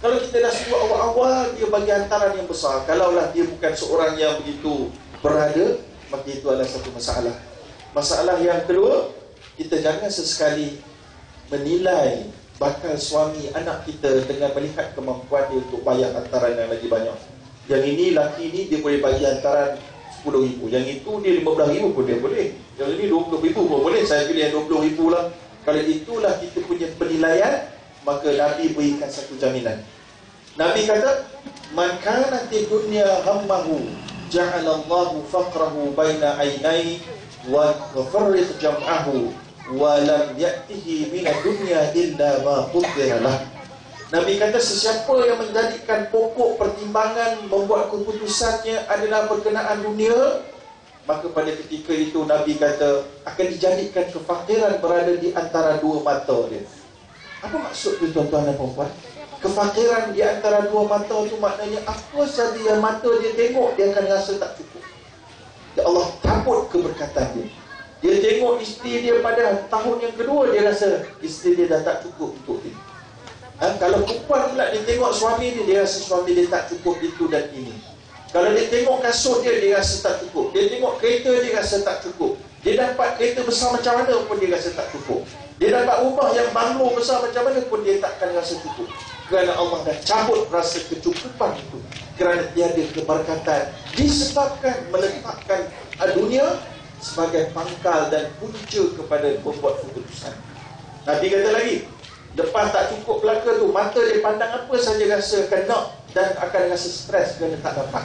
Kalau kita dah sebut awal-awal, dia bagi hantaran yang besar. Kalaulah dia bukan seorang yang begitu berada, maka itu adalah satu masalah. Masalah yang kedua, kita jangan sesekali menilai bakal suami anak kita dengan melihat kemampuan dia untuk bayar hantaran yang lagi banyak. Yang ini, laki ni dia boleh bagi hantaran 10,000. Yang itu dia 15,000 pun dia boleh. Yang ini 20,000 pun boleh. Saya pilih yang 20,000 lah. Kalau itulah kita punya penilaian, maka Nabi berikan satu jaminan. Nabi kata, "Man kana fi dunya hammahu, ja'alallahu faqrahu baina aynai wa farriq jam'ahu wa lam ya'tihi min ad-dunya illa ma qaddara lah." Nabi kata, sesiapa yang menjadikan pokok pertimbangan membuat keputusannya adalah berkenaan dunia, maka pada ketika itu Nabi kata akan dijadikan kefakiran berada di antara dua mata dia. Apa maksud tu tuan-tuan dan puan-puan? Kefakiran di antara dua mata tu maknanya apa sahaja yang mata dia tengok, dia akan rasa tak cukup. Ya Allah, cabut keberkatan dia. Dia tengok isteri dia pada tahun yang kedua, dia rasa isteri dia dah tak cukup untuk dia. Kalau perempuan pula dia tengok suami dia rasa suami dia tak cukup itu dan ini. Kalau dia tengok kasut dia rasa tak cukup. Dia tengok kereta dia rasa tak cukup. Dia dapat kereta besar macam mana pun dia rasa tak cukup. Dia dapat rumah yang banglo besar macam mana pun dia takkan rasa cukup. Kerana Allah dah cabut rasa kecukupan itu. Kerana tiada keberkatan, disebabkan meletakkan dunia sebagai pangkal dan punca kepada membuat keputusan. Nabi kata lagi, lepas tak cukup belaka tu, mata dia pandang apa saja rasa kena dan akan rasa stres kerana tak dapat.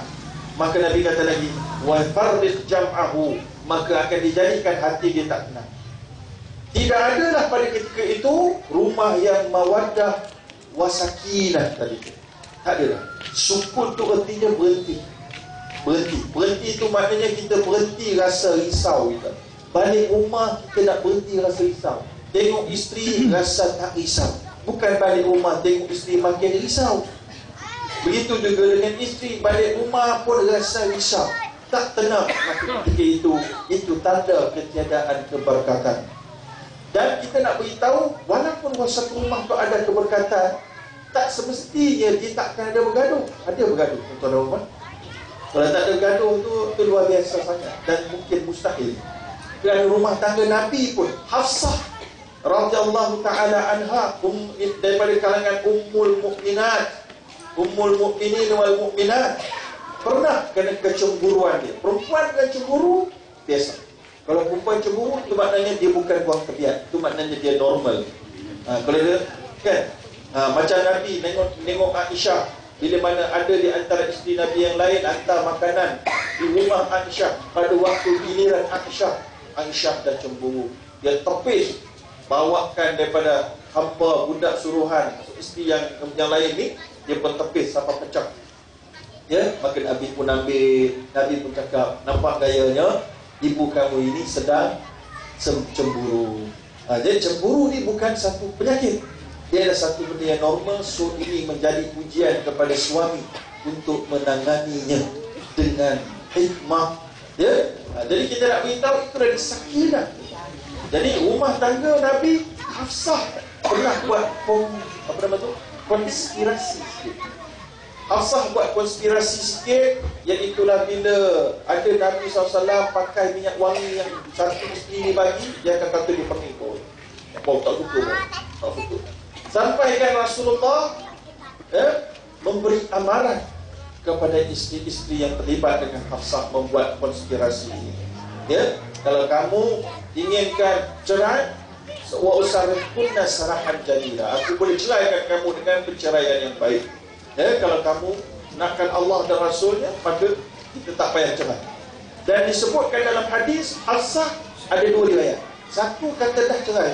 Maka Nabi kata lagi, wa farriq jam'ahu, maka akan dijadikan hati dia tak tenang. Tidak adalah pada ketika itu rumah yang mawaddah wasakinah tadi tu. Tak adalah. Sukun tu artinya berhenti. Berhenti itu maknanya kita berhenti rasa risau kita. Balik rumah kita nak berhenti rasa risau. Tengok isteri rasa tak risau. Bukan balik rumah tengok isteri makin risau. Begitu juga dengan isteri, balik rumah pun rasa risau, tak tenang. Maka ketika itu tanda ketiadaan keberkatan. Dan kita nak beritahu, walaupun satu rumah tu ada keberkatan, tak semestinya dia tak akan ada bergaduh. Ada bergaduh, tuan-tuan dan puan. Kalau tak ada bergaduh tu luar biasa sangat dan mungkin mustahil. Dan rumah tangga Nabi pun, Hafsah radhiyallahu taala anha, daripada kalangan ummul mukminin wal mukminat, pernah kena kecemburuan dia. Perempuan dengan cemburu biasa. Kalau perempuan cemburu, itu maknanya dia bukan buang tebiat, itu maknanya dia normal. Kalau dia kan, macam Nabi nengok Aisyah bila mana ada di antara isteri Nabi yang lain hantar makanan di rumah Aisyah pada waktu giliran Aisyah dah cemburu. Dia tepis bawakan daripada hamba budak suruhan isteri yang lain ni, dia pun tepis sampai pecah. Ya, maka Nabi pun ambil, Nabi pun cakap, nampak gayanya ibu kamu ini sedang cemburu. Jadi cemburu ni bukan satu penyakit, dia adalah satu benda yang normal. So ini menjadi ujian kepada suami untuk menanganinya dengan hikmah. Ya, jadi kita nak beritahu itu dari sakinah. Jadi rumah tangga Nabi, Hafsah pernah buat konspirasi sikit. Hafsah buat konspirasi sikit, iaitulah bila ada Nabi SAW pakai minyak wangi yang satu isteri bagi, dia akan kata dia pakai kau. Bau tak suka, tak suka. Sampai kan Rasulullah memberi amaran kepada isteri-isteri yang terlibat dengan Hafsah membuat konspirasi ini. Ya, kalau kamu inginkan cerai, wa usarihkunna sarahan jamila, aku boleh ceraikan kamu dengan perceraian yang baik. Ya, kalau kamu nakkan Allah dan Rasulnya, maka kita tak payah cerai. Dan disebutkan dalam hadis Hafsah ada dua riwayat. Satu kata dah cerai,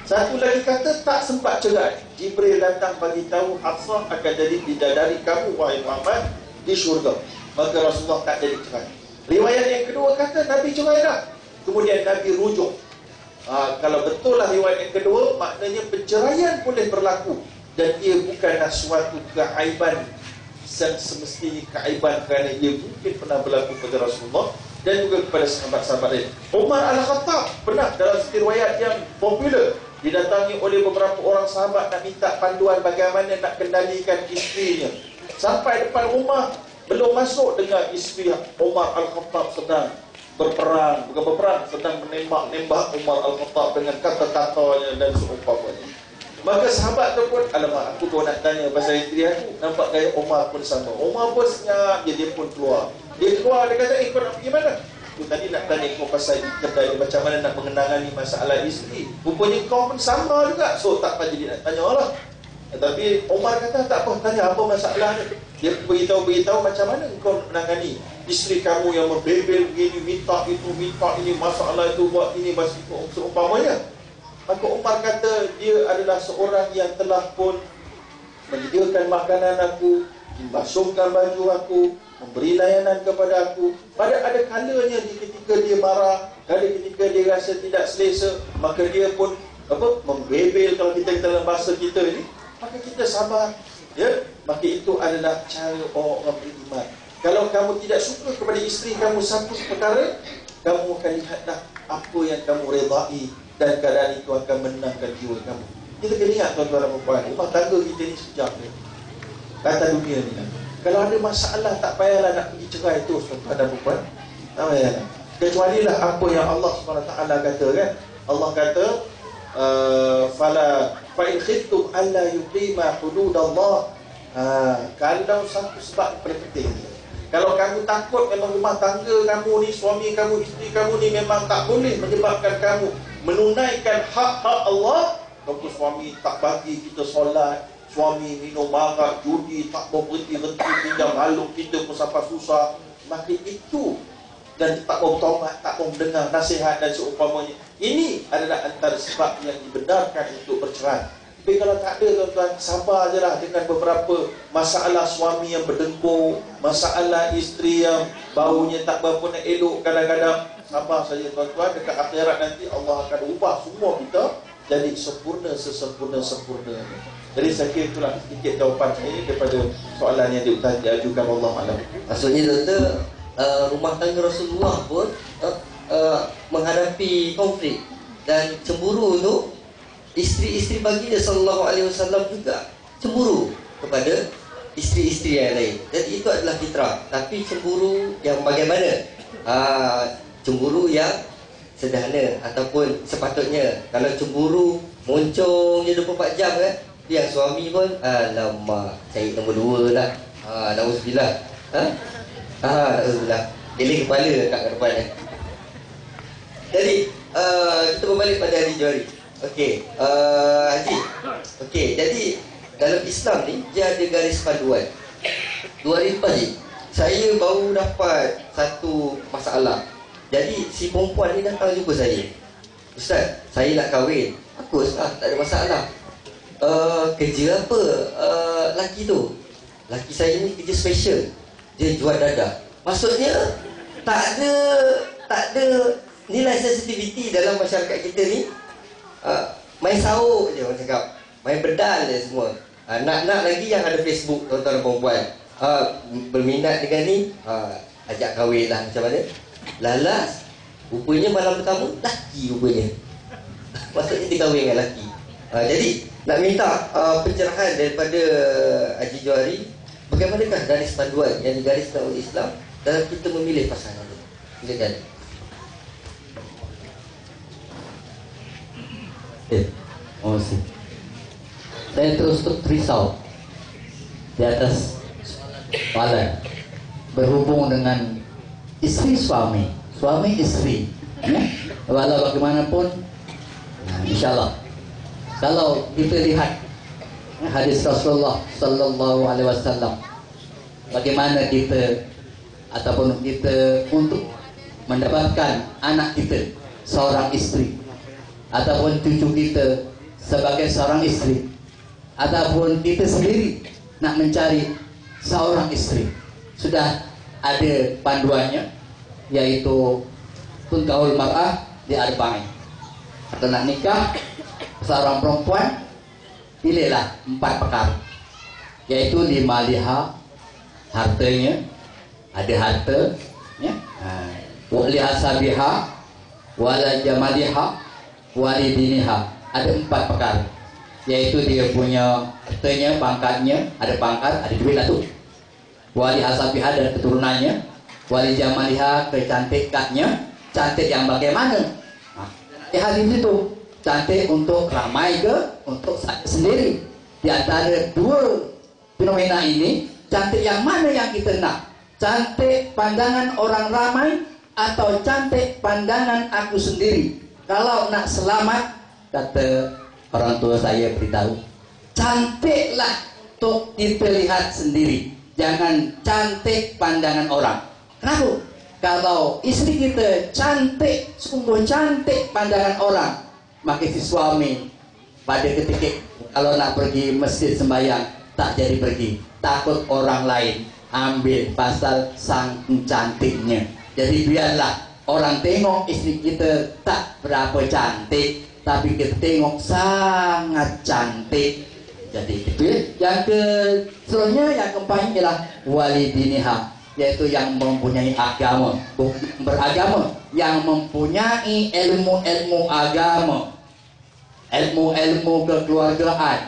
satu lagi kata tak sempat cerai. Jibril datang bagi tahu Hafsah akan jadi bidadari kamu wahai Muhammad di syurga. Maka Rasulullah tak jadi cerai. Riwayat yang kedua kata Nabi cerai dah, kemudian Nabi rujuk. Kalau betul lah riwayat yang kedua, maknanya perceraian boleh berlaku, dan ia bukanlah suatu keaiban yang semestinya keaiban, kerana ia mungkin pernah berlaku pada Rasulullah dan juga kepada sahabat-sahabat lain. Umar Al-Khattab pernah dalam satu riwayat yang popular didatangi oleh beberapa orang sahabat nak minta panduan bagaimana nak kendalikan isterinya. Sampai depan rumah, belum masuk dengan isteri Umar Al-Khattab sedang berperang, bukan berperang, sedang menembak Umar Al-Khattab dengan kata-katanya dan seumpamanya. Maka sahabat tu pun, alamak, aku pun nak tanya pasal isteri aku. Nampak gaya Umar pun sama. Umar pun senyap, dia pun keluar. Dia keluar, dia kata, kau nak pergi mana? Aku tadi nak tanya kau pasal kedai, macam mana nak mengenangani masalah isteri. Rupanya kau pun sama juga. So tak apa jadi nak tanya lah. Tapi Umar kata, tak apa, tanya apa masalah dia. Dia beritahu macam mana kau menangani isteri kamu yang membebel begini, minta itu, minta ini, masalah itu, buat ini, masih seumpamanya. Maka Umar kata dia adalah seorang yang telah pun menyediakan makanan aku, membasuhkan baju aku, memberi layanan kepada aku. Ada kalanya ketika dia marah, ada ketika dia rasa tidak selesa, maka dia pun membebel kalau kita dalam bahasa kita ini. Maka kita sabar, ya. Maka itu adalah cara orang beriman. Kalau kamu tidak suka kepada isteri kamu satu perkara, kamu akan lihatlah apa yang kamu redai, dan keadaan itu akan menenangkan jiwa kamu. Kita kena ingat tuan-tuan dan puan, rumah tangga kita ni sekejap je. Kata dunia ni lah. Kalau ada masalah, tak payahlah nak pergi cerai terus tuan-tuan dan puan. Tak payahlah. Kecuali lah apa yang Allah SWT kata kan. Allah kata, fa in khiftum alla yuqima hududallah. Kalau satu sebab paling penting, kalau kamu takut memang rumah tangga kamu ni, suami kamu, isteri kamu ni memang tak boleh menyebabkan kamu menunaikan hak-hak Allah. Kalau suami tak bagi kita solat, suami minum arak, judi, tak mau berhenti-henti, tinggal malu kita pun sampai susah, maka itu, dan tak mau bertobat, tak mau mendengar nasihat dan seumpamanya, ini adalah antara sebab yang dibenarkan untuk bercerai. Tapi kalau tak ada tuan-tuan, sabar je lah dengan beberapa masalah suami yang berdengkur, masalah isteri yang baunya tak berapa nak elok kadang-kadang. Sabar saja tuan-tuan, dekat akhirat nanti Allah akan ubah semua kita jadi sempurna sesempurna-sempurna. Jadi saya kira itulah sedikit jawapan saya daripada soalan yang diajukan Allah Malam. Maksudnya doktor, rumah tangga Rasulullah pun menghadapi konflik dan cemburu tu. Isteri-isteri baginda SAW juga cemburu kepada isteri-isteri yang lain. Jadi itu adalah fitrah. Tapi cemburu yang bagaimana? Cemburu yang sederhana ataupun sepatutnya. Kalau cemburu moncong je 24 jam kan, yang suami pun alamak, cari nombor 2 lah. Na'udzubillah. Na'udzubillah. Geling kepala kat depan ni. Jadi kita berbalik pada hari Johari. Okey, Haji. Okey, jadi dalam Islam ni dia ada garis panduan. 2000 je. Saya baru dapat satu masalah. Jadi si perempuan ni datang jumpa saya. Ustaz, saya nak kahwin. Bagus lah, tak ada masalah. Kerja apa laki tu? Laki saya ni kerja special. Dia jual dadah. Maksudnya tak ada nilai sensitivity dalam masyarakat kita ni. Main sahur je orang cakap, main bedal je semua. Nak lagi yang ada Facebook, tuan-tuan dan perempuan. Berminat dengan ni, ajak kahwin lah, macam mana? Lalas, rupanya malam pertama laki rupanya. Maksudnya dia kahwin dengan laki. Jadi nak minta pencerahan daripada Haji Johari, bagaimanakah garis panduan yang digariskan oleh Islam dalam kita memilih pasangan itu? Silakan. Saya terus risau di atas soalan berhubung dengan istri suami istri, walau bagaimanapun, insyaallah kalau kita lihat hadis Rasulullah Sallallahu Alaihi Wasallam, bagaimana kita ataupun kita untuk mendapatkan anak kita seorang istri, ataupun cucu kita sebagai seorang istri, ataupun kita sendiri nak mencari seorang istri, sudah ada panduannya, yaitu tunkahul mar'ah di arba'in. Atau nak nikah seorang perempuan, pilihlah 4 perkara, yaitu limaliha, hartanya, ada harta, ya, wali hasabiha, wala jamaliha, wali diniha, ada 4 perkara, yaitu dia punya hartanya, pangkatnya, ada pangkat, ada duit lah tu, wali hasabiha dan keturunannya, wali jamaliha, kecantikannya, cantik yang bagaimana. Hadis itu cantik untuk ramai ke untuk saya sendiri. Di antara 2 fenomena ini, cantik yang mana yang kita nak? Cantik pandangan orang ramai atau cantik pandangan aku sendiri? Kalau nak selamat, kata orang tua saya beritahu, cantiklah untuk kita lihat sendiri, jangan cantik pandangan orang. Kenapa? Kalau istri kita cantik, sungguh cantik pandangan orang, maka si suami pada ketika kalau nak pergi masjid sembahyang tak jadi pergi, takut orang lain ambil pasal sang cantiknya. Jadi biarlah orang tengok istri kita tak berapa cantik, tapi kita tengok sangat cantik. Jadi itu ya. Yang seterusnya, yang keempat ialah wali diniha, yaitu yang mempunyai agama, bukan beragama, yang mempunyai ilmu-ilmu agama, ilmu-ilmu kekeluargaan,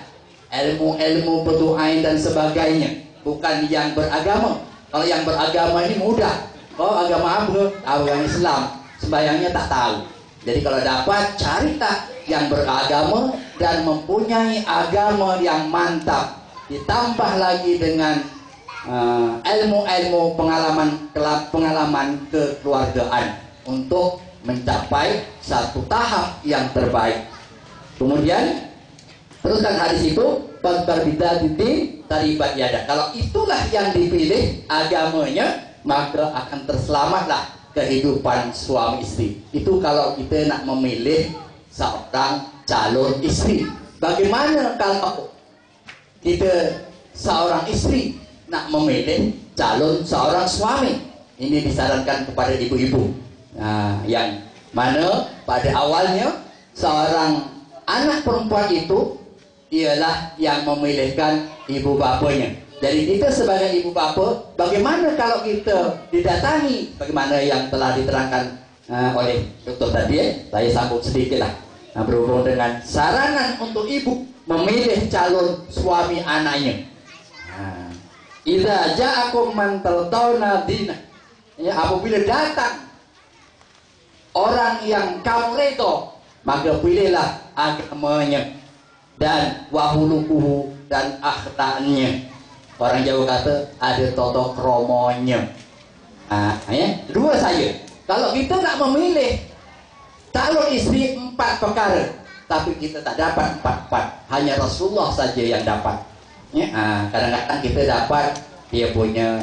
ilmu-ilmu petuain dan sebagainya, bukan yang beragama. Kalau yang beragama ini mudah, agama apa? Agama Islam, sembahyangnya tak tahu. Jadi kalau dapat, cari tak yang beragama dan mempunyai agama yang mantap, ditambah lagi dengan ilmu-ilmu pengalaman kekeluargaan untuk mencapai satu tahap yang terbaik. Kemudian teruskan hadis itu, faktar bid'ati taribat yada. Kalau itulah yang dipilih agamanya, maka akan terselamatlah kehidupan suami istri. Itu kalau kita nak memilih seorang calon istri. Bagaimana kalau kita seorang istri nak memilih calon seorang suami? Ini disarankan kepada ibu-ibu, yang mana pada awalnya seorang anak perempuan itu ialah yang memilihkan ibu bapanya. Jadi kita sebagai ibu bapa, bagaimana kalau kita didatangi, bagaimana yang telah diterangkan oleh doktor tadi, saya sambung sedikit lah, berhubung dengan saranan untuk ibu memilih calon suami anaknya. Idza ja'akum man tardawna dinah, ya, apabila datang orang yang kamu redha, maka pilihlah agamanya dan wahulukuhu dan akhlaknya. Orang Jawa kata ada toto kromonya. Ya, 2 saja. Kalau kita nak memilih calon istri 4 perkara, tapi kita tak dapat 4, hanya Rasulullah saja yang dapat. Ya, kadang-kadang kita dapat dia punya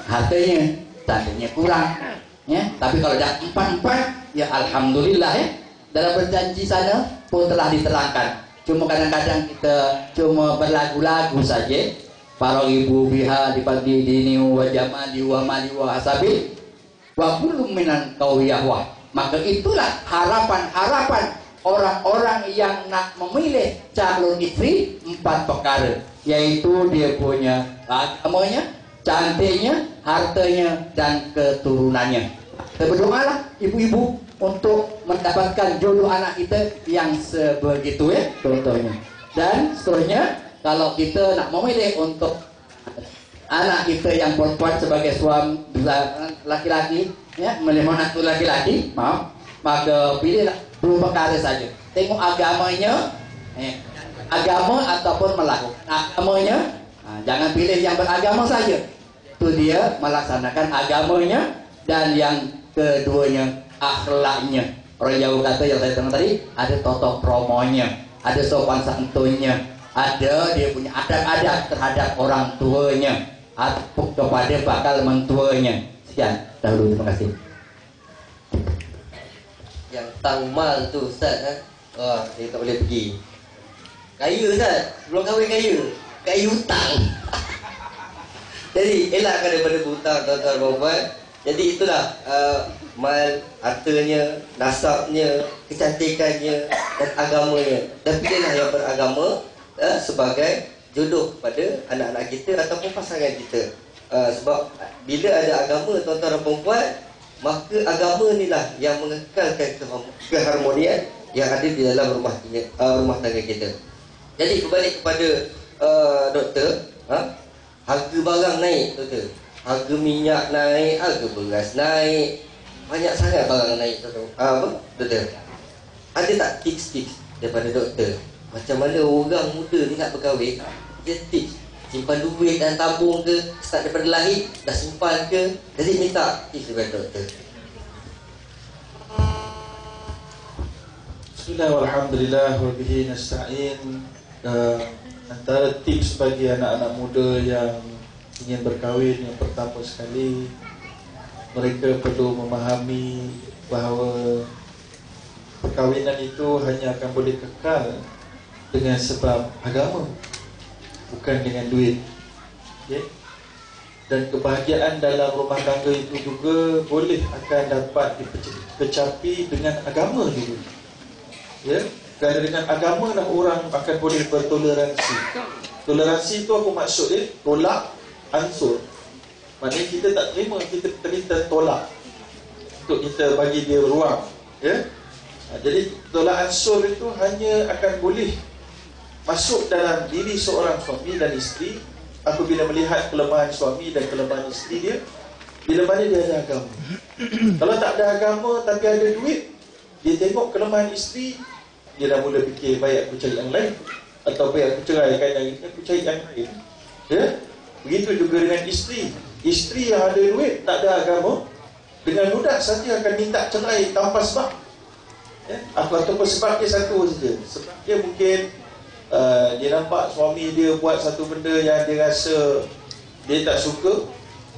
hartanya, tandanya kurang. Ya, tapi kalau dah 4-4, ya alhamdulillah ya. Dalam berjanji sana pun telah diterangkan. Cuma kadang-kadang kita cuma berlagu-lagu saja. Para ibu biha di dini wa jamali wa mali wa hasabi wa kullu minan qawiyah. Maka itulah harapan-harapan orang-orang yang nak memilih calon istri 4 perkara, yaitu dia punya agamanya, cantiknya, hartanya, dan keturunannya. Kita berdoalah ibu-ibu untuk mendapatkan jodoh anak kita yang sebegitu ya contohnya. Dan seterusnya, kalau kita nak memilih untuk anak kita yang perempuan sebagai suami laki-laki, ya, memilih anak itu laki-laki, maka pilihlah 2 perkara saja. Tengok agamanya, agama ataupun melakukan agamanya. Jangan pilih yang beragama saja. Itu dia melaksanakan agamanya, dan yang keduanya akhlaknya. Orang Jawa kata yang saya dengar tadi, ada toto kromonya, ada sopan santunnya, ada dia punya adab-adab terhadap orang tuanya atau kepada bakal mentuanya. Sekian dahulu, terima kasih. Yang tangmal tu Ustaz dia tak boleh pergi. Kaya Ustaz, sebelum kahwin kaya hutang. Jadi elakkan daripada hutang tuan-tuan perempuan. Jadi itulah mal, hartanya, nasabnya, kecantikannya, dan agamanya. Dan pilihlah yang beragama sebagai jodoh kepada anak-anak kita ataupun pasangan kita. Sebab bila ada agama tuan-tuan dan perempuan, maka agama inilah yang mengekalkan keharmonian yang ada di dalam rumah tangga kita. Jadi berbalik kepada doktor, harga barang naik doktor. Harga minyak naik, harga beras naik, banyak sangat barang naik doktor. Ada tak tips-tips daripada doktor macam mana orang muda ni nak berkahwin? Dia tips simpan duit dan tabung ke, start daripada lahir dah simpan ke? Jadi minta tips daripada doktor. Bismillahirrahmanirrahim. Alhamdulillah wa bihi nasta'in. Antara tips bagi anak-anak muda yang ingin berkahwin, yang pertama sekali, mereka perlu memahami bahawa perkahwinan itu hanya akan boleh kekal dengan sebab agama, bukan dengan duit. Okay? Dan kebahagiaan dalam rumah tangga itu juga boleh akan dapat dikecapi dengan agama juga. Ya, kerana dengan agama lah orang akan boleh bertoleransi. Toleransi itu apa maksud dia? Tolak ansur. Maknanya kita tak terima, kita tolak untuk kita bagi dia ruang. Ya? Jadi tolak ansur itu hanya akan boleh masuk dalam diri seorang suami dan isteri apabila melihat kelemahan suami dan kelemahan isteri dia, bila mana dia ada agama. Kalau tak ada agama tapi ada duit, dia tengok kelemahan isteri, dia dah mula fikir, baik aku cari yang lain, atau baik aku ceraikan yang ini, aku cari yang lain. Ya? Begitu juga dengan isteri. Isteri yang ada duit, tak ada agama, dengan mudah saja akan minta cerai tanpa sebab. Ya? Ataupun sebab dia satu saja. Sebab dia mungkin dia nampak suami dia buat satu benda yang dia rasa dia tak suka.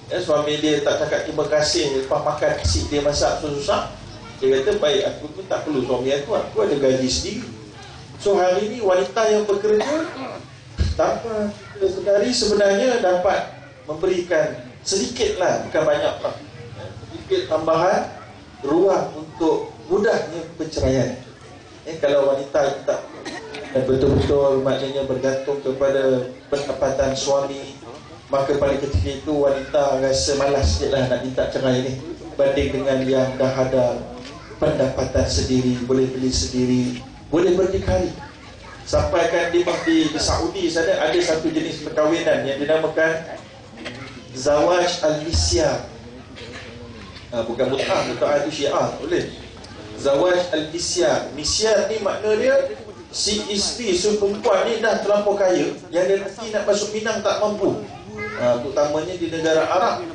Ya, suami dia tak cakap terima kasih lepas makan nasi dia masak susah. Dia kata, baik, aku pun tak perlu suami aku ada gaji sendiri. So hari ini wanita yang bekerja tanpa sedari sebenarnya dapat memberikan sedikitlah, bukan banyaklah, sedikit tambahan ruang untuk mudahnya perceraian. Kalau wanita tak betul-betul maknanya bergantung kepada pendapatan suami, maka pada ketika itu wanita rasa malas sikitlah nak minta cerai ni, banding dengan yang dah ada pendapatan sendiri, boleh beli sendiri, boleh berdikari. Sampai kan di Saudi sana ada satu jenis perkahwinan yang dinamakan Zawaj al-Misyar. Bukan mut'ah, mut'ah itu syiar, boleh. Zawaj al-Misyar. Misyar ni makna dia si isteri, si perempuan ni dah terlampau kaya, yang dia nanti nak masuk Minang tak mampu. Terutamanya di negara Arab,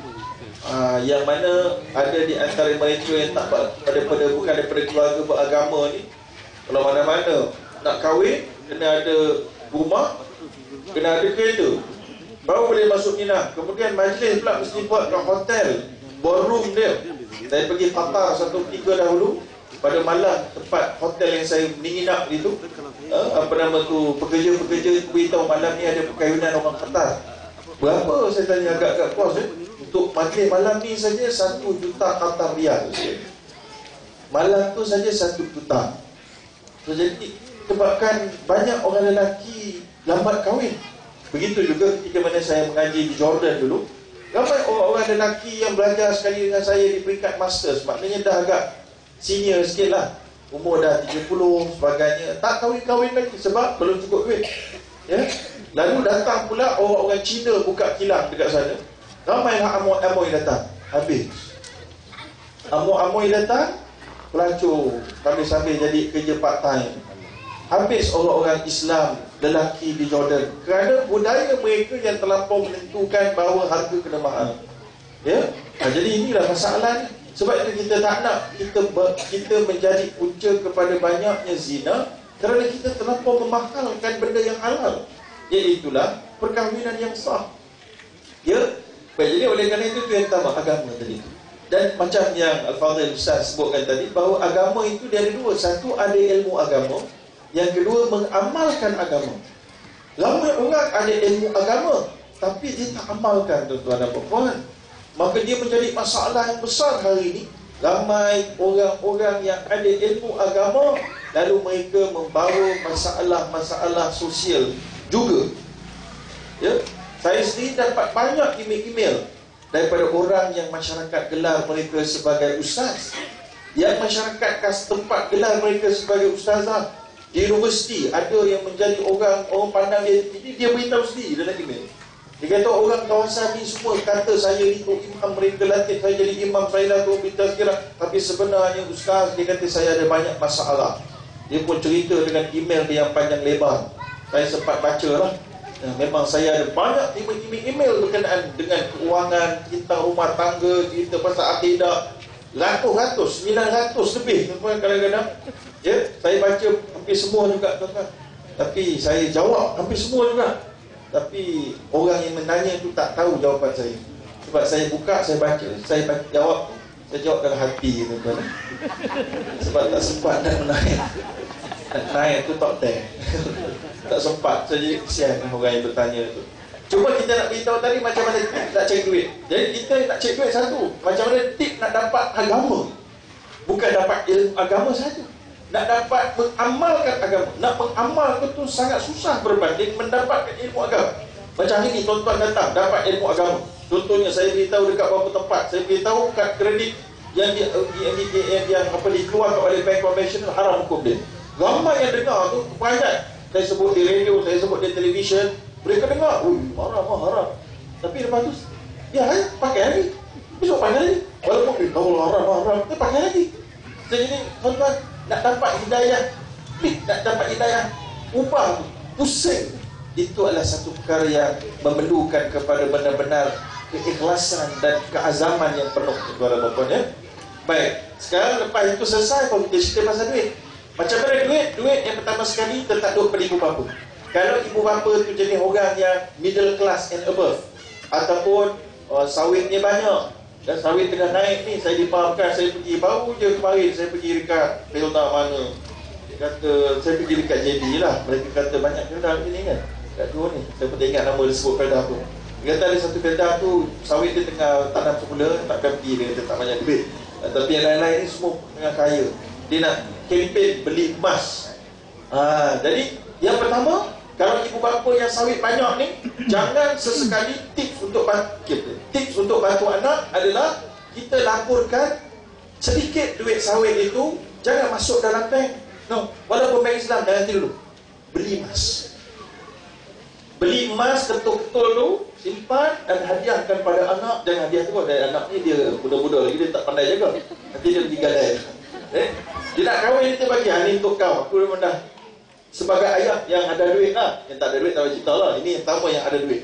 yang mana ada di antara mereka yang tak bukan daripada keluarga beragama ni. Kalau mana-mana nak kahwin, kena ada rumah, kena ada kereta, baru boleh masuk Mina. Kemudian majlis pula mesti buat kat hotel, ballroom dia. Saya pergi Qatar 1-3 dahulu. Pada malam tempat hotel yang saya menginap itu, apa nama tu, pekerja-pekerja beritahu malam ni ada perkahwinan orang Qatar. Berapa? Saya tanya agak-agak puas untuk majlis malam ni saja 1 juta Qatar Riyal. Malam tu saja 1 juta. So, jadi sebabkan banyak orang lelaki lambat kahwin. Begitu juga ketika mana saya mengaji di Jordan dulu, ramai orang-orang lelaki yang belajar sekali dengan saya di peringkat masters, maknanya dah agak senior sikit lah, umur dah 30 sebagainya, tak kahwin-kahwin lagi sebab belum cukup duit, ya. Lalu datang pula orang-orang Cina buka kilang dekat sana, ramailah amoy-amoy datang, habis amoy-amoy datang, pelacur sambil-sambil jadi kerja part time, habis orang-orang Islam lelaki di Jordan kerana budaya mereka yang terlampau menentukan bahawa harga kena mahal, ya. Jadi inilah masalah ni. Sebab itu kita tak nak kita menjadi punca kepada banyaknya zina kerana kita terlampau memahalkan benda yang halal, iaitulah perkahwinan yang sah, ya. Baik, jadi oleh kerana itu yang pertama, agama tadi. Dan macam yang Al-Fadhil Ustaz sebutkan tadi, bahawa agama itu dia ada dua. Satu, ada ilmu agama. Yang kedua, mengamalkan agama. Ramai orang ada ilmu agama tapi dia tak amalkan, tuan-tuan dan puan-puan. Maka dia menjadi masalah yang besar hari ini. Ramai orang-orang yang ada ilmu agama, lalu mereka membawa masalah-masalah sosial juga, ya. Saya sendiri dapat banyak email-email daripada orang yang masyarakat gelar mereka sebagai ustaz, yang masyarakat tempat gelar mereka sebagai ustazah. Di universiti ada yang menjadi orang pandang dia beritahu sendiri dalam email. Dia kata orang kawasan ni semua kata saya ni tu imam, mereka latih saya jadi imam, saya dah tu minta sekiranya, tapi sebenarnya ustaz, dia kata saya ada banyak masalah. Dia pun cerita dengan email dia yang panjang lebar. Saya sempat baca lah. Memang saya ada banyak email berkenaan dengan keuangan, tentang rumah tangga, cerita pasal akidah, ratus, 900 lebih, tuan-tuan, kadang-kadang. Ya, saya baca hampir semua juga, tuan-tuan. Tapi saya jawab hampir semua juga. Tapi orang yang menanya tu tak tahu jawapan saya. Sebab saya buka, saya baca, saya jawab, saya jawab dalam hati, tuan-tuan. Sebab tak sempat nak naik tu top 10. Tak sempat. So, jadi kesian orang yang bertanya tu. Cuma kita nak beritahu tadi macam mana tip nak cari duit. Jadi kita nak cari duit satu, macam mana tip nak dapat agama. Bukan dapat ilmu agama saja, nak dapat mengamalkan agama. Nak mengamalkan tu sangat susah berbanding mendapatkan ilmu agama. Macam ini tuan-tuan datang dapat ilmu agama. Contohnya saya beritahu dekat beberapa tempat, saya beritahu kad kredit yang dikeluarkan oleh bank konvensional haram hukum dia. Ramai yang dengar tu banyak. Saya sebut di radio, saya sebut di televisyen, mereka dengar, haram, haram. Tapi lepas tu, ya, pakai lagi. Besok pakai lagi. Walaupun kalau haram, dia pakai lagi. Jadi tuan-tuan, nak dapat hidayah, nak dapat hidayah, ubah tu, pusing. Itu adalah satu perkara yang memerlukan kepada benar-benar keikhlasan dan keazaman yang penuh, tuan-tuan dan puan-puan, ya. Baik, sekarang lepas itu selesai, kalau kita cerita pasal duit. Macam mana duit? Duit yang pertama sekali tertakluk pada ibu bapa. Kalau ibu bapa itu jenis orang yang middle class and above, ataupun sawitnya banyak, dan sawit tengah naik ni, saya dipahamkan, saya pergi, baru je kemarin saya pergi dekat Felda mana, dia kata, saya pergi dekat JB lah, mereka kata banyak Felda macam ni kan, kat dua ni, saya pun tak ingat nama dia sebut Felda tu. Dia kata ada satu Felda tu, sawit dia tengah tanam semula, takkan pergi, dia kata tak banyak duit. Tapi yang lain-lain ni semua tengah kaya, dia nak kempen beli emas. Jadi yang pertama, kalau ibu bapa yang sawit banyak ni, jangan sesekali tips untuk bantu anak adalah kita laporkan sedikit duit sawit itu, jangan masuk dalam bank. No, walaupun bank Islam, jangan dulu. Beli emas. Beli emas ketul-ketul tu, simpan dan hadiahkan pada anak. Jangan hadiah tu, dari anak ni dia budak-budak lagi, dia tak pandai jaga. Nanti dia pergi gadai. Dia nak kahwin, dia bagi, ni untuk kau. Aku memang dah sebagai ayah yang ada duit lah. Yang tak ada duit tak cerita lah. Ini yang pertama yang ada duit.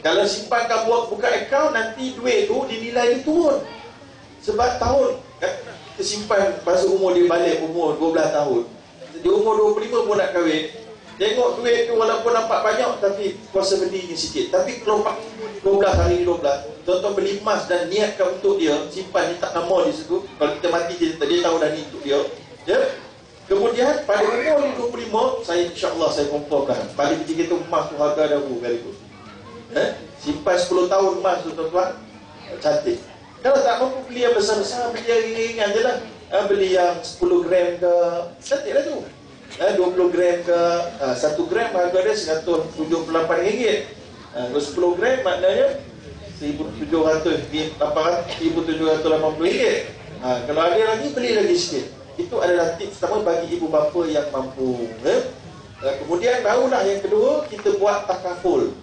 Kalau simpankan buka akaun, nanti duit tu dinilai dia turun. Sebab tahun kita simpan, pasal umur dia balik umur 12 tahun. Dia umur 25 pun nak kahwin. Tengok duit tu walaupun nampak banyak, tapi kuasa belinya sikit. Tapi kalau 12 hari 12, tuan-tuan beli emas dan niatkan untuk dia, simpan, letak nama di situ. Kalau kita mati, dia tahu dah ni untuk dia. Ya? Kemudian pada umur 25, saya insya-Allah saya confirmkan pada ketika itu emas tu harga dah kali tu. Simpan 10 tahun emas tu tuan-tuan, cantik. Kalau tak mampu beli yang besar-besar, beli yang ringan je lah. Beli yang 10 gram ke, cantik lah tu. 20 gram ke, 1 gram harga dia RM178. Kalau 10 gram maknanya RM1,780. Kalau ada lagi, beli lagi sikit. Itu adalah tips pertama bagi ibu bapa yang mampu. Kemudian barulah yang kedua, kita buat takaful.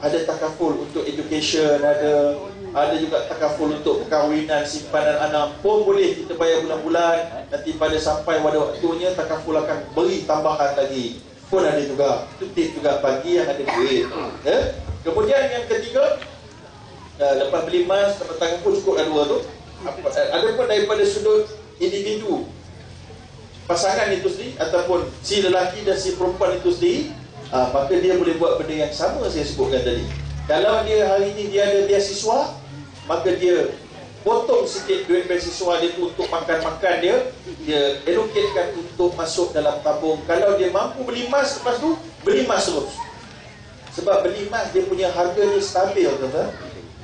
Ada takaful untuk education, ada juga takaful untuk perkahwinan, simpanan anak pun boleh kita bayar bulan-bulan. Nanti pada sampai pada waktunya takaful akan beri tambahan lagi. Pun ada juga. Itu tips juga bagi yang ada duit. Kemudian yang ketiga, lepas beli emas, lepas takaful cukup dah dua tu. Ada pun daripada sudut individu, pasangan itu sendiri ataupun si lelaki dan si perempuan itu sendiri, maka dia boleh buat benda yang sama saya sebutkan tadi. Kalau dia hari ini dia ada beasiswa, maka dia potong sikit duit beasiswa dia tu untuk makan-makan dia allocatekan untuk masuk dalam tabung. Kalau dia mampu beli emas, lepas tu beli emas terus. Sebab beli emas dia punya harga dia stabil, tuan-tuan.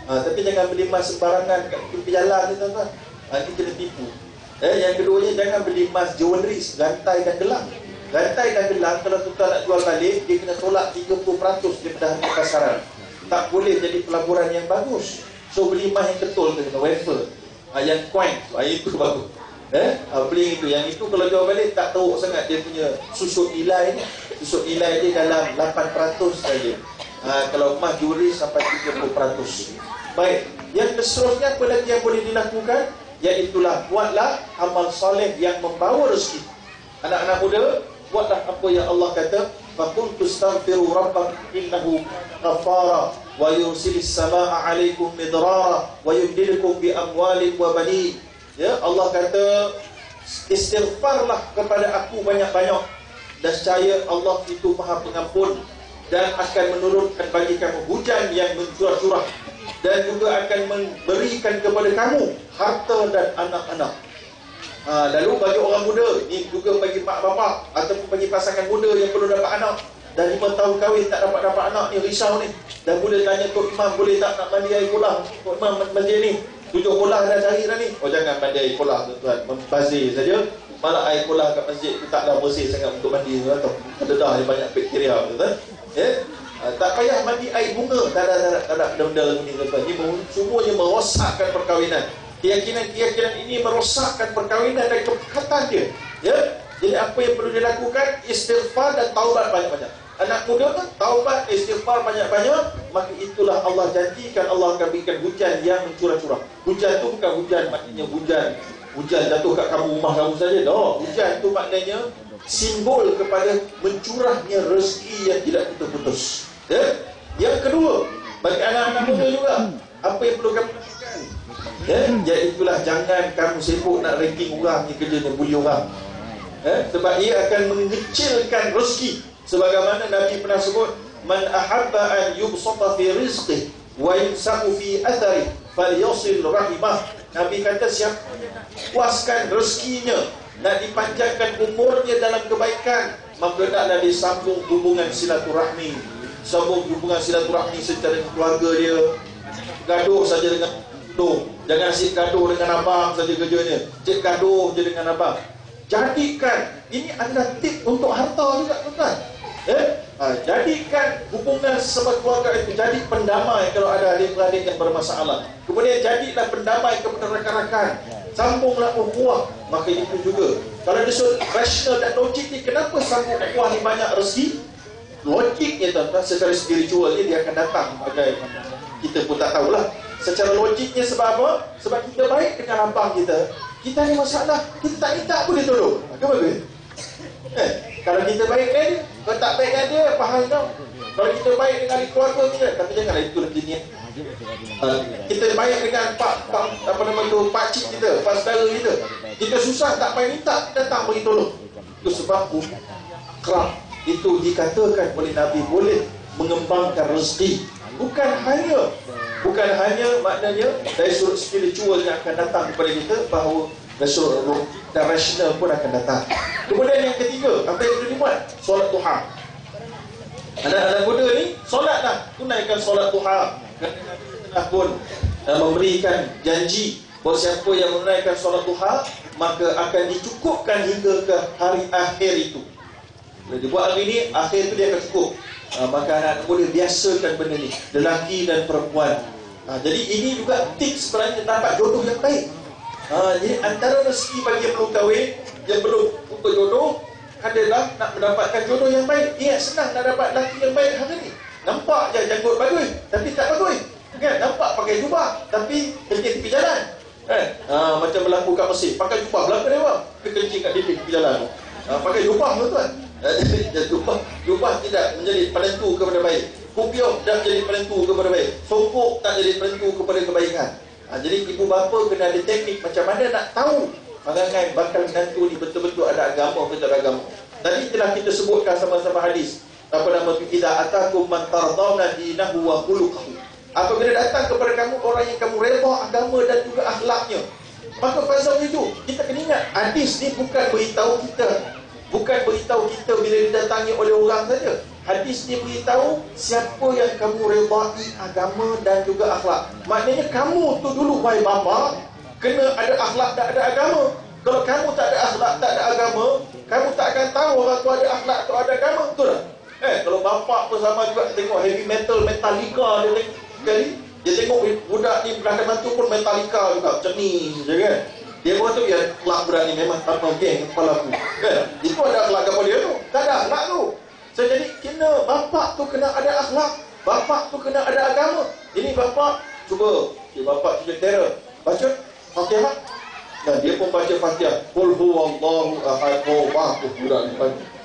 Tapi jangan beli emas sembarangan kat tepi jalan ni, tuan-tuan. Ini kena tipu. Yang keduanya, jangan beli emas jewelry, rantai dan gelang. Rantai dan gelang kalau tuan nak jual balik, dia kena tolak 30% daripada harga pasaran. Tak boleh jadi pelaburan yang bagus. So beli emas yang betul tu, kena wafer, yang coin, itu bagus. Beli itu. Yang itu kalau jual balik tak teruk sangat dia punya susut nilai ni. Susut nilai dia dalam 8% saja. Kalau emas jewelry sampai 30%. Baik, yang seterusnya apa lagi yang boleh dilakukan? Iaitulah buatlah amal soleh yang membawa rezeki. Anak-anak muda, buatlah apa yang Allah kata, faqul tastaghfiru rabbakum innahu ghafara wa yursilis samaa'a 'alaikum midrara wa yumdidukum bi amwalin wa banin. Ya, Allah kata istighfarlah kepada aku banyak-banyak, dan saya Allah itu Maha Pengampun dan akan menurunkan bagi kamu hujan yang mencurah-curah, dan juga akan memberikan kepada kamu harta dan anak-anak. Lalu bagi orang muda, ni juga bagi mak bapak ataupun bagi pasangan muda yang perlu dapat anak, dah 5 tahun kahwin tak dapat anak ni, risau ni. Dan boleh tanya Tok Imam, boleh tak nak mandi air kolah? Tok Imam masjid ni 7 kolah dah cari dah ni. Oh, jangan mandi air kolah, tuan-tuan, membazir saja. Malah air kolah kat masjid tu taklah bersih sangat untuk mandi, tuan-tuan. Dedah dia banyak bakteria, tuan-tuan. Tak payah mandi air bunga. Tak ada benda-benda lagu ni, tuan-tuan. Ini semuanya merosakkan perkahwinan. Keyakinan ini merosakkan perkahwinan dan kepekatan dia. Ya? Jadi apa yang perlu dilakukan? Istighfar dan taubat banyak-banyak. Anak muda kan taubat, istighfar banyak-banyak, maka itulah Allah janjikan Allah akan berikan hujan yang mencurah-curah. Hujan tu bukan hujan maknanya hujan jatuh kat kamu, rumah kamu saja. No, hujan tu maknanya simbol kepada mencurahnya rezeki yang tidak putus-putus. Ya? Yang kedua, bagi anak-anak muda juga, apa yang perlu kamu lakukan? Iaitulah jangan kamu sibuk nak ranking orang ni, kerjanya bully orang. Sebab ia akan mengecilkan rezeki. Sebagaimana Nabi pernah sebut, man ahabba an yubsata fi rizqih wa yunsahu fi athari falyasil rahimah. Nabi kata siapa nak puaskan rezekinya, nak dipanjangkan umurnya dalam kebaikan, maka hendaklah disambung hubungan silaturahmi. Sambung hubungan silaturahmi secara keluarga dia. Gaduh saja dengan jangan asyik gaduh dengan abang saja kerjanya. Cik gaduh je dengan abang. Jadikan, ini adalah tip untuk harta juga, tuan-tuan. Jadikan hubungan sekeluarga itu jadi pendamai kalau ada adik-beradik yang bermasalah. Kemudian jadilah pendamai kepada rakan-rakan. Sambunglah ukhuwah. Maka itu juga, kalau disebut rasional dan logik ni, kenapa sambung ukhuwah ni banyak rezeki? Logiknya, tuan-tuan, secara spiritual dia akan datang. Kita pun tak tahulah. Secara logiknya sebab apa? Sebab kita baik dengan abang kita. Kita ni masalah, kita tak minta pun dia tolong. Kenapa baik? Kalau kita baik dengan dia, kalau tak baik dengan dia, faham tau. Kalau kita baik dengan keluarga kita, tapi janganlah itu lagi niat. Kita baik dengan pak cik kita, pak saudara kita. Kita susah tak payah minta, datang bagi tolong. Itu sebab kerap. itu dikatakan oleh Nabi boleh mengembangkan rezeki. Bukan hanya maknanya dari sudut spiritual yang akan datang kepada kita, bahawa dari sudut roh dan rasional pun akan datang. Kemudian yang ketiga, apa yang perlu dibuat? Solat duha. Anak-anak muda ni solatlah, tunaikan solat duha. Kerana Nabi telah pun memberikan janji bahawa siapa yang menunaikan solat duha maka akan dicukupkan hingga ke hari akhir itu. Bila dibuat hari ini, akhir itu dia akan cukup. Maka anak boleh biasakan benda ni, lelaki dan perempuan. Jadi ini juga tips sebenarnya dapat jodoh yang baik. Jadi antara rezeki bagi yang belum kahwin, yang belum untuk jodoh, adalah nak mendapatkan jodoh yang baik. Dia senang nak dapat lelaki yang baik hari ni. Nampak je janggut bagus, tapi tak bagus kan? Nampak pakai jubah, tapi kencing tepi jalan kan? Macam berlaku kat Mesir, pakai jubah belakang dia bang, tapi kencing kat dinding tepi jalan. Pakai jubah tuan-tuan. Jubah tidak menjadi penentu kepada baik. Kupiah tak jadi penentu kepada baik. Songkok tak jadi penentu kepada kebaikan. Jadi ibu bapa kena ada teknik macam mana nak tahu pasangan bakal menantu ni betul-betul ada agama atau tak ada agama. Tadi telah kita sebutkan sama-sama hadis. Apa nama tu? Idza atakum man tardawna dinahu wa khuluquhu. Apabila datang kepada kamu orang yang kamu redha agama dan juga akhlaknya, maka pasal itu kita kena ingat, hadis ni bukan beritahu kita bila didatangi oleh orang saja. Hadis ni beritahu siapa yang kamu redai agama dan juga akhlak. Maknanya kamu tu dulu, wahai bapa, kena ada akhlak tak ada agama. Kalau kamu tak ada akhlak tak ada agama, kamu tak akan tahu orang tu ada akhlak atau ada agama. Betul tak? Kalau bapak pun sama juga, tengok heavy metal Metallica, dia tengok kali, dia tengok budak ni belakang mantu pun Metallica juga, macam ni je kan. Dia pun tu ya, akhlak budak ni memang tanpa geng kepala aku kan. Itu ada akhlak kepada dia tu, tak ada akhlak tu. So jadi kena, bapak tu kena ada akhlak, bapak tu kena ada agama. Ini bapak cuba, bapak tunjuk terror, baca Fatihah. Dan dia pun baca Fatihah, qul huwallahu ahad, budak ni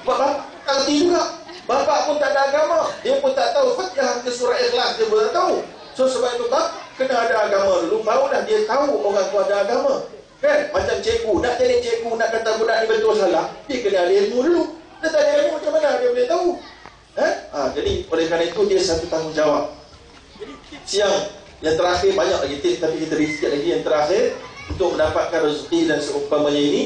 bapak tak kerti juga. Bapak pun tak ada agama, dia pun tak tahu Fatihah ke surah Ikhlas, dia pun tak tahu. So sebab itu bapak kena ada agama dulu, barulah dia tahu orang tu ada agama kan. Macam cikgu, nak jadi cikgu, nak kata budak ni betul salah, dia kena ada ilmu dulu. Dia tak ada ilmu, macam mana dia boleh tahu? Jadi oleh kerana itu dia satu tanggungjawab. Jadi tips yang terakhir, banyak lagi tips, tapi kita beri sikit lagi yang terakhir untuk mendapatkan rezeki dan seumpamanya ini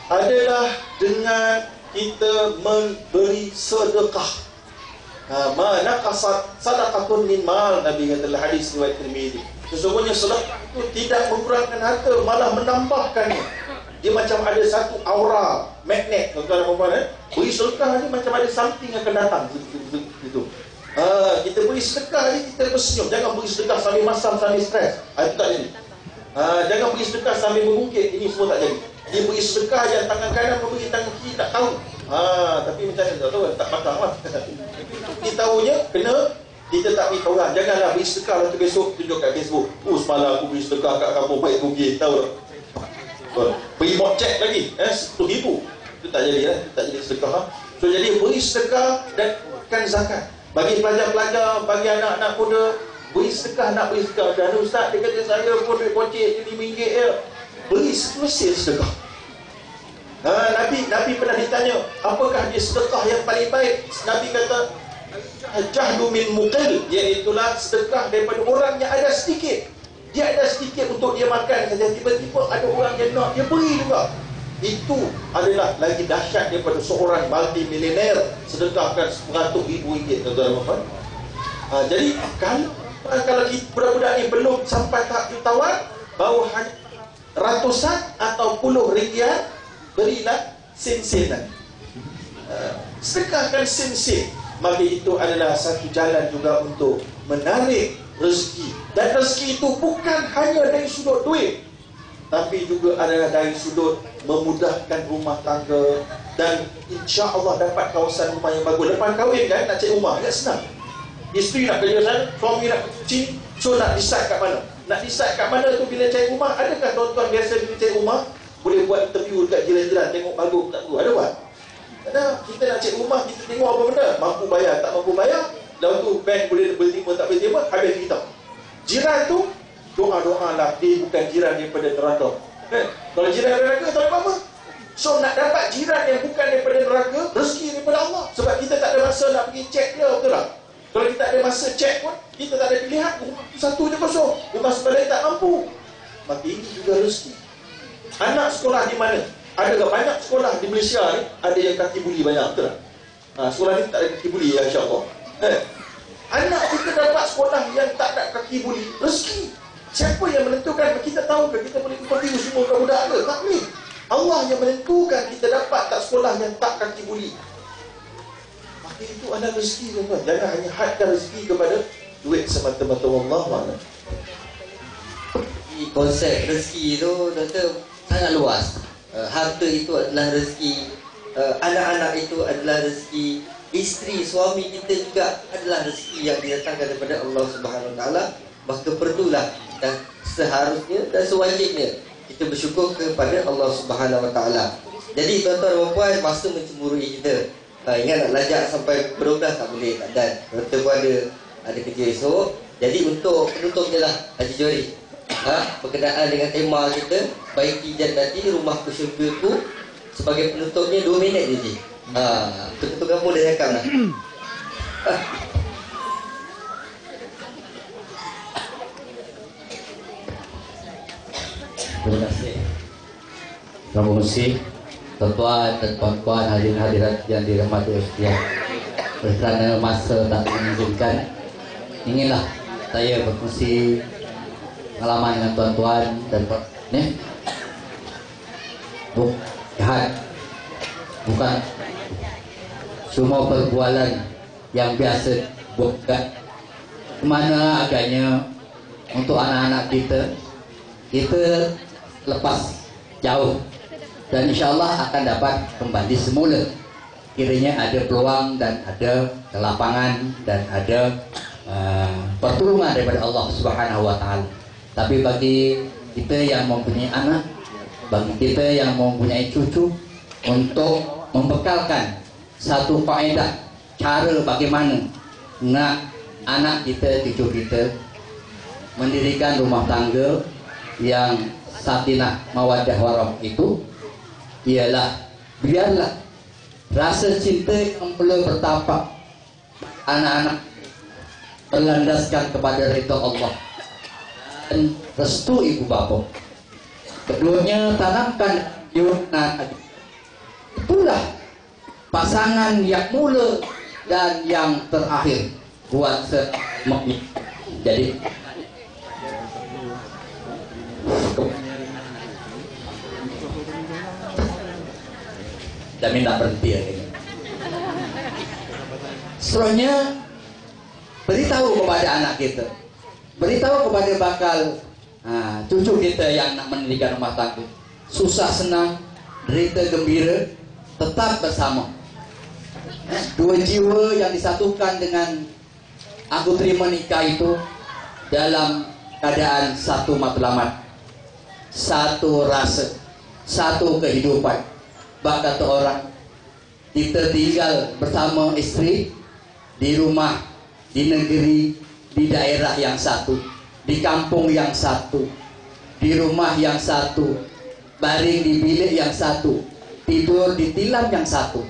adalah dengan kita memberi sedekah. Mana kasat sadaqatun min mal, Nabi kata dalam hadis riwayat Tirmizi. Sesungguhnya sedekah itu tidak mengurangkan harta, malah menambahkannya. Dia macam ada satu aura magnet, tuan-tuan dan puan-puan. Beri sedekah ni macam ada something akan datang gitu. Kita beri sedekah ni kita bersenyum. Jangan beri sedekah sambil masam, sambil stres. Itu tak jadi. Jangan beri sedekah sambil mengungkit. Ini semua tak jadi. Dia beri sedekah yang tangan kanan memberi, tangan kiri tak tahu. Tapi macam mana tak tahu, tak patang lah. Kita tahunya kena kita tak beritahu orang. Janganlah beri sedekah lepas tu besok tunjuk kat Facebook, semalam aku beri sedekah kat kampung baik rugi, tahu tak? Beri mock check lagi, RM10,000. Itu tak jadi, itu tak jadi sedekah. So jadi beri sedekah dan kan zakat. Bagi pelajar-pelajar, bagi anak-anak muda, beri sedekah, nak beri sedekah. Dan ustaz dia kata saya pun duit pocik RM5 ya. Beri semestinya sedekah. Nabi pernah ditanya, apakah dia sedekah yang paling baik? Nabi kata, jahdu min muqil, iaitulah sedekah daripada orang yang ada sedikit. Dia ada sedikit untuk dia makan saja, tiba-tiba ada orang yang nak, dia beri juga. Itu adalah lagi dahsyat daripada seorang multi-millionaire sedekahkan RM100,000, tuan-tuan. Jadi kalau budak-budak ni belum sampai tahap jutawan, baru hanya ratusan atau puluh ringgit, berilah sen-senan. Sedekahkan sen-sen. Maka itu adalah satu jalan juga untuk menarik rezeki. Dan rezeki itu bukan hanya dari sudut duit, tapi juga adalah dari sudut memudahkan rumah tangga. Dan insya Allah dapat kawasan rumah yang bagus. Lepas kahwin kan, nak cari rumah, tak senang. Isteri nak kerja sana, suami nak cuci. So nak decide kat mana? Nak decide kat mana tu bila cari rumah? Adakah tuan-tuan biasa bila cari rumah boleh buat interview dekat jiran-jiran, tengok bagus tak bagus? Ada buat? Tak ada. Kita nak cari rumah, kita tengok apa benda, mampu bayar, tak mampu bayar. Lalu tu bank boleh berterima, tak boleh terima, habis kita. Jiran tu, doa-doa lah, dia bukan jiran daripada neraka. Kalau jiran neraka, tak ada apa-apa. So nak dapat jiran yang bukan daripada neraka, rezeki daripada Allah. Sebab pergi cek dia, betul tak? Kalau kita ada masa cek pun, kita tak ada pilihan. Rumah tu satu je kosong, rumah sebelah tak mampu. Maka ini juga rezeki. Anak sekolah di mana? Ada banyak sekolah di Malaysia ni ada yang kaki buli banyak, betul tak? Sekolah ni tak ada kaki buli ya, insya-Allah. Anak kita dapat sekolah yang tak ada kaki buli, rezeki. Siapa yang menentukan? Kita tahu ke kita boleh continue semua ke budak ke? Tak boleh. Allah yang menentukan kita dapat tak sekolah yang tak kaki buli. Maka itu adalah rezeki, tuan-tuan. Jangan hanya hadkan rezeki kepada duit semata-mata. Wallahualam. Konsep rezeki itu, doktor, sangat luas. Harta itu adalah rezeki, anak-anak itu adalah rezeki, isteri, suami kita juga adalah rezeki yang didatangkan daripada Allah Subhanahu Wa Taala. Maka perlulah dan seharusnya dan sewajibnya kita bersyukur kepada Allah Subhanahu Wa Taala. Jadi tuan-tuan dan puan, masa mencemburui kita, ingat nak lajak sampai ber-12 tak boleh, tak dan. Doktor pun ada kerja esok. Jadi untuk penutupnya lah Haji Johari, berkenaan dengan tema kita Baiti Jannati, rumah ke syurgaku, sebagai penutupnya 2 minit je. Betul-betul kamu dah cakap lah. Terima kasih. Terima kasih tuan-tuan dan puan-puan, hadirin-hadirat yang dirahmati Allah. Kerana masa tak mengizinkan, inginlah saya berkongsi pengalaman dengan tuan-tuan dan ni. Bukan semua perbualan yang biasa bukan. Kemana agaknya untuk anak-anak kita lepas jauh dan insyaAllah akan dapat kembali semula. Kiranya ada peluang dan ada kelapangan dan ada pertolongan daripada Allah Subhanahu Wa Taala. Tapi bagi kita yang mempunyai anak, bagi kita yang mempunyai cucu, untuk membekalkan satu faedah cara bagaimana nak anak kita, cucu kita mendirikan rumah tangga yang sakinah mawaddah warahmah, itu ialah biarlah rasa cinta yang perlu bertapak anak-anak berlandaskan kepada ridha Allah dan restu ibu bapa. Keduanya tanamkan yunan. Itulah pasangan yang mula dan yang terakhir buat semukmin. Jadi dan minta berhenti ini. Seterusnya beritahu kepada anak kita, beritahu kepada bakal cucu kita yang nak mendirikan rumah tangga, susah senang, derita gembira, tetap bersama. Dua jiwa yang disatukan dengan aku terima nikah itu dalam keadaan satu matlamat, satu rasa, satu kehidupan. Bak kata orang, kita tinggal bersama isteri di rumah, di negeri, di daerah yang satu, di kampung yang satu, di rumah yang satu, baring di bilik yang satu, tidur di tilam yang satu,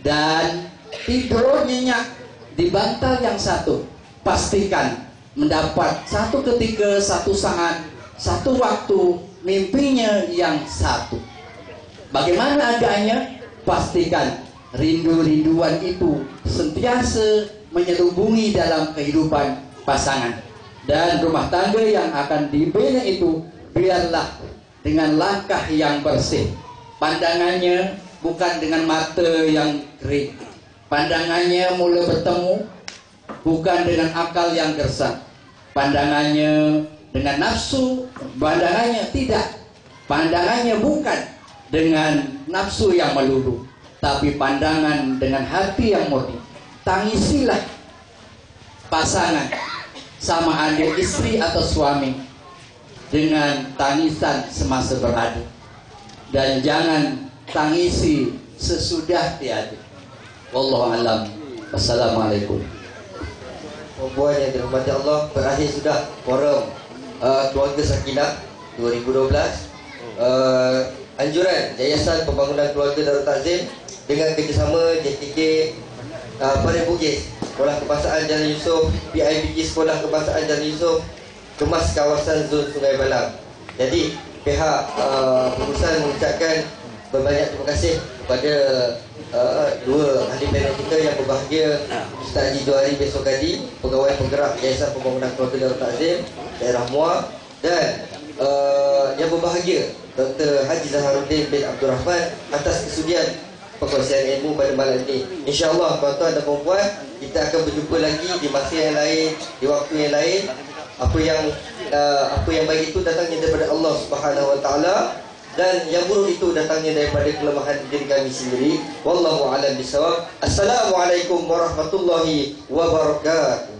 dan tidur nyenyak di bantal yang satu. Pastikan mendapat satu ketika, satu saat, satu waktu, mimpinya yang satu. Bagaimana agaknya? Pastikan rindu-rinduan itu sentiasa menyelubungi dalam kehidupan pasangan. Dan rumah tangga yang akan dibina itu biarlah dengan langkah yang bersih. Pandangannya bukan dengan mata yang kering. Pandangannya mula bertemu bukan dengan akal yang gersang. Pandangannya dengan nafsu, pandangannya tidak. Pandangannya bukan dengan nafsu yang melulu, tapi pandangan dengan hati yang murni. Tangisilah pasangan, sama ada istri atau suami, dengan tangisan semasa berada, dan jangan tangisi sesudah tiada. Wallahu a'lam. Wassalamualaikum. Puan yang dirahmati Allah, berakhir sudah forum Keluarga Sakinah 2012. Anjuran Yayasan Pembangunan Keluarga Darul Takzim dengan kerjasama JTK Pada Bugis, Sekolah Kebangsaan Jalan Yusof, PIBG Sekolah Kebangsaan Jalan Yusof, kemas kawasan zon Sungai Balam. Jadi pihak pengurusan mengucapkan berbanyak terima kasih kepada dua ahli panel kita yang berbahagia, Ustaz Haji Johari Besokadi, Pegawai Penggerak Yayasan Pembangunan Keluarga Darul Takzim Daerah Muar, dan yang berbahagia Dr. Haji Zaharuddin bin Abdul Rahman atas kesudian perkongsian ilmu pada malam ini. InsyaAllah tuan-tuan dan puan-puan, kita akan berjumpa lagi di masa yang lain, di waktu yang lain. Apa yang baik itu datangnya daripada Allah Subhanahu Wa Taala, dan yang buruk itu datangnya daripada kelemahan diri kami sendiri. Wallahu a'lam bishawab. Assalamualaikum warahmatullahi wabarakatuh.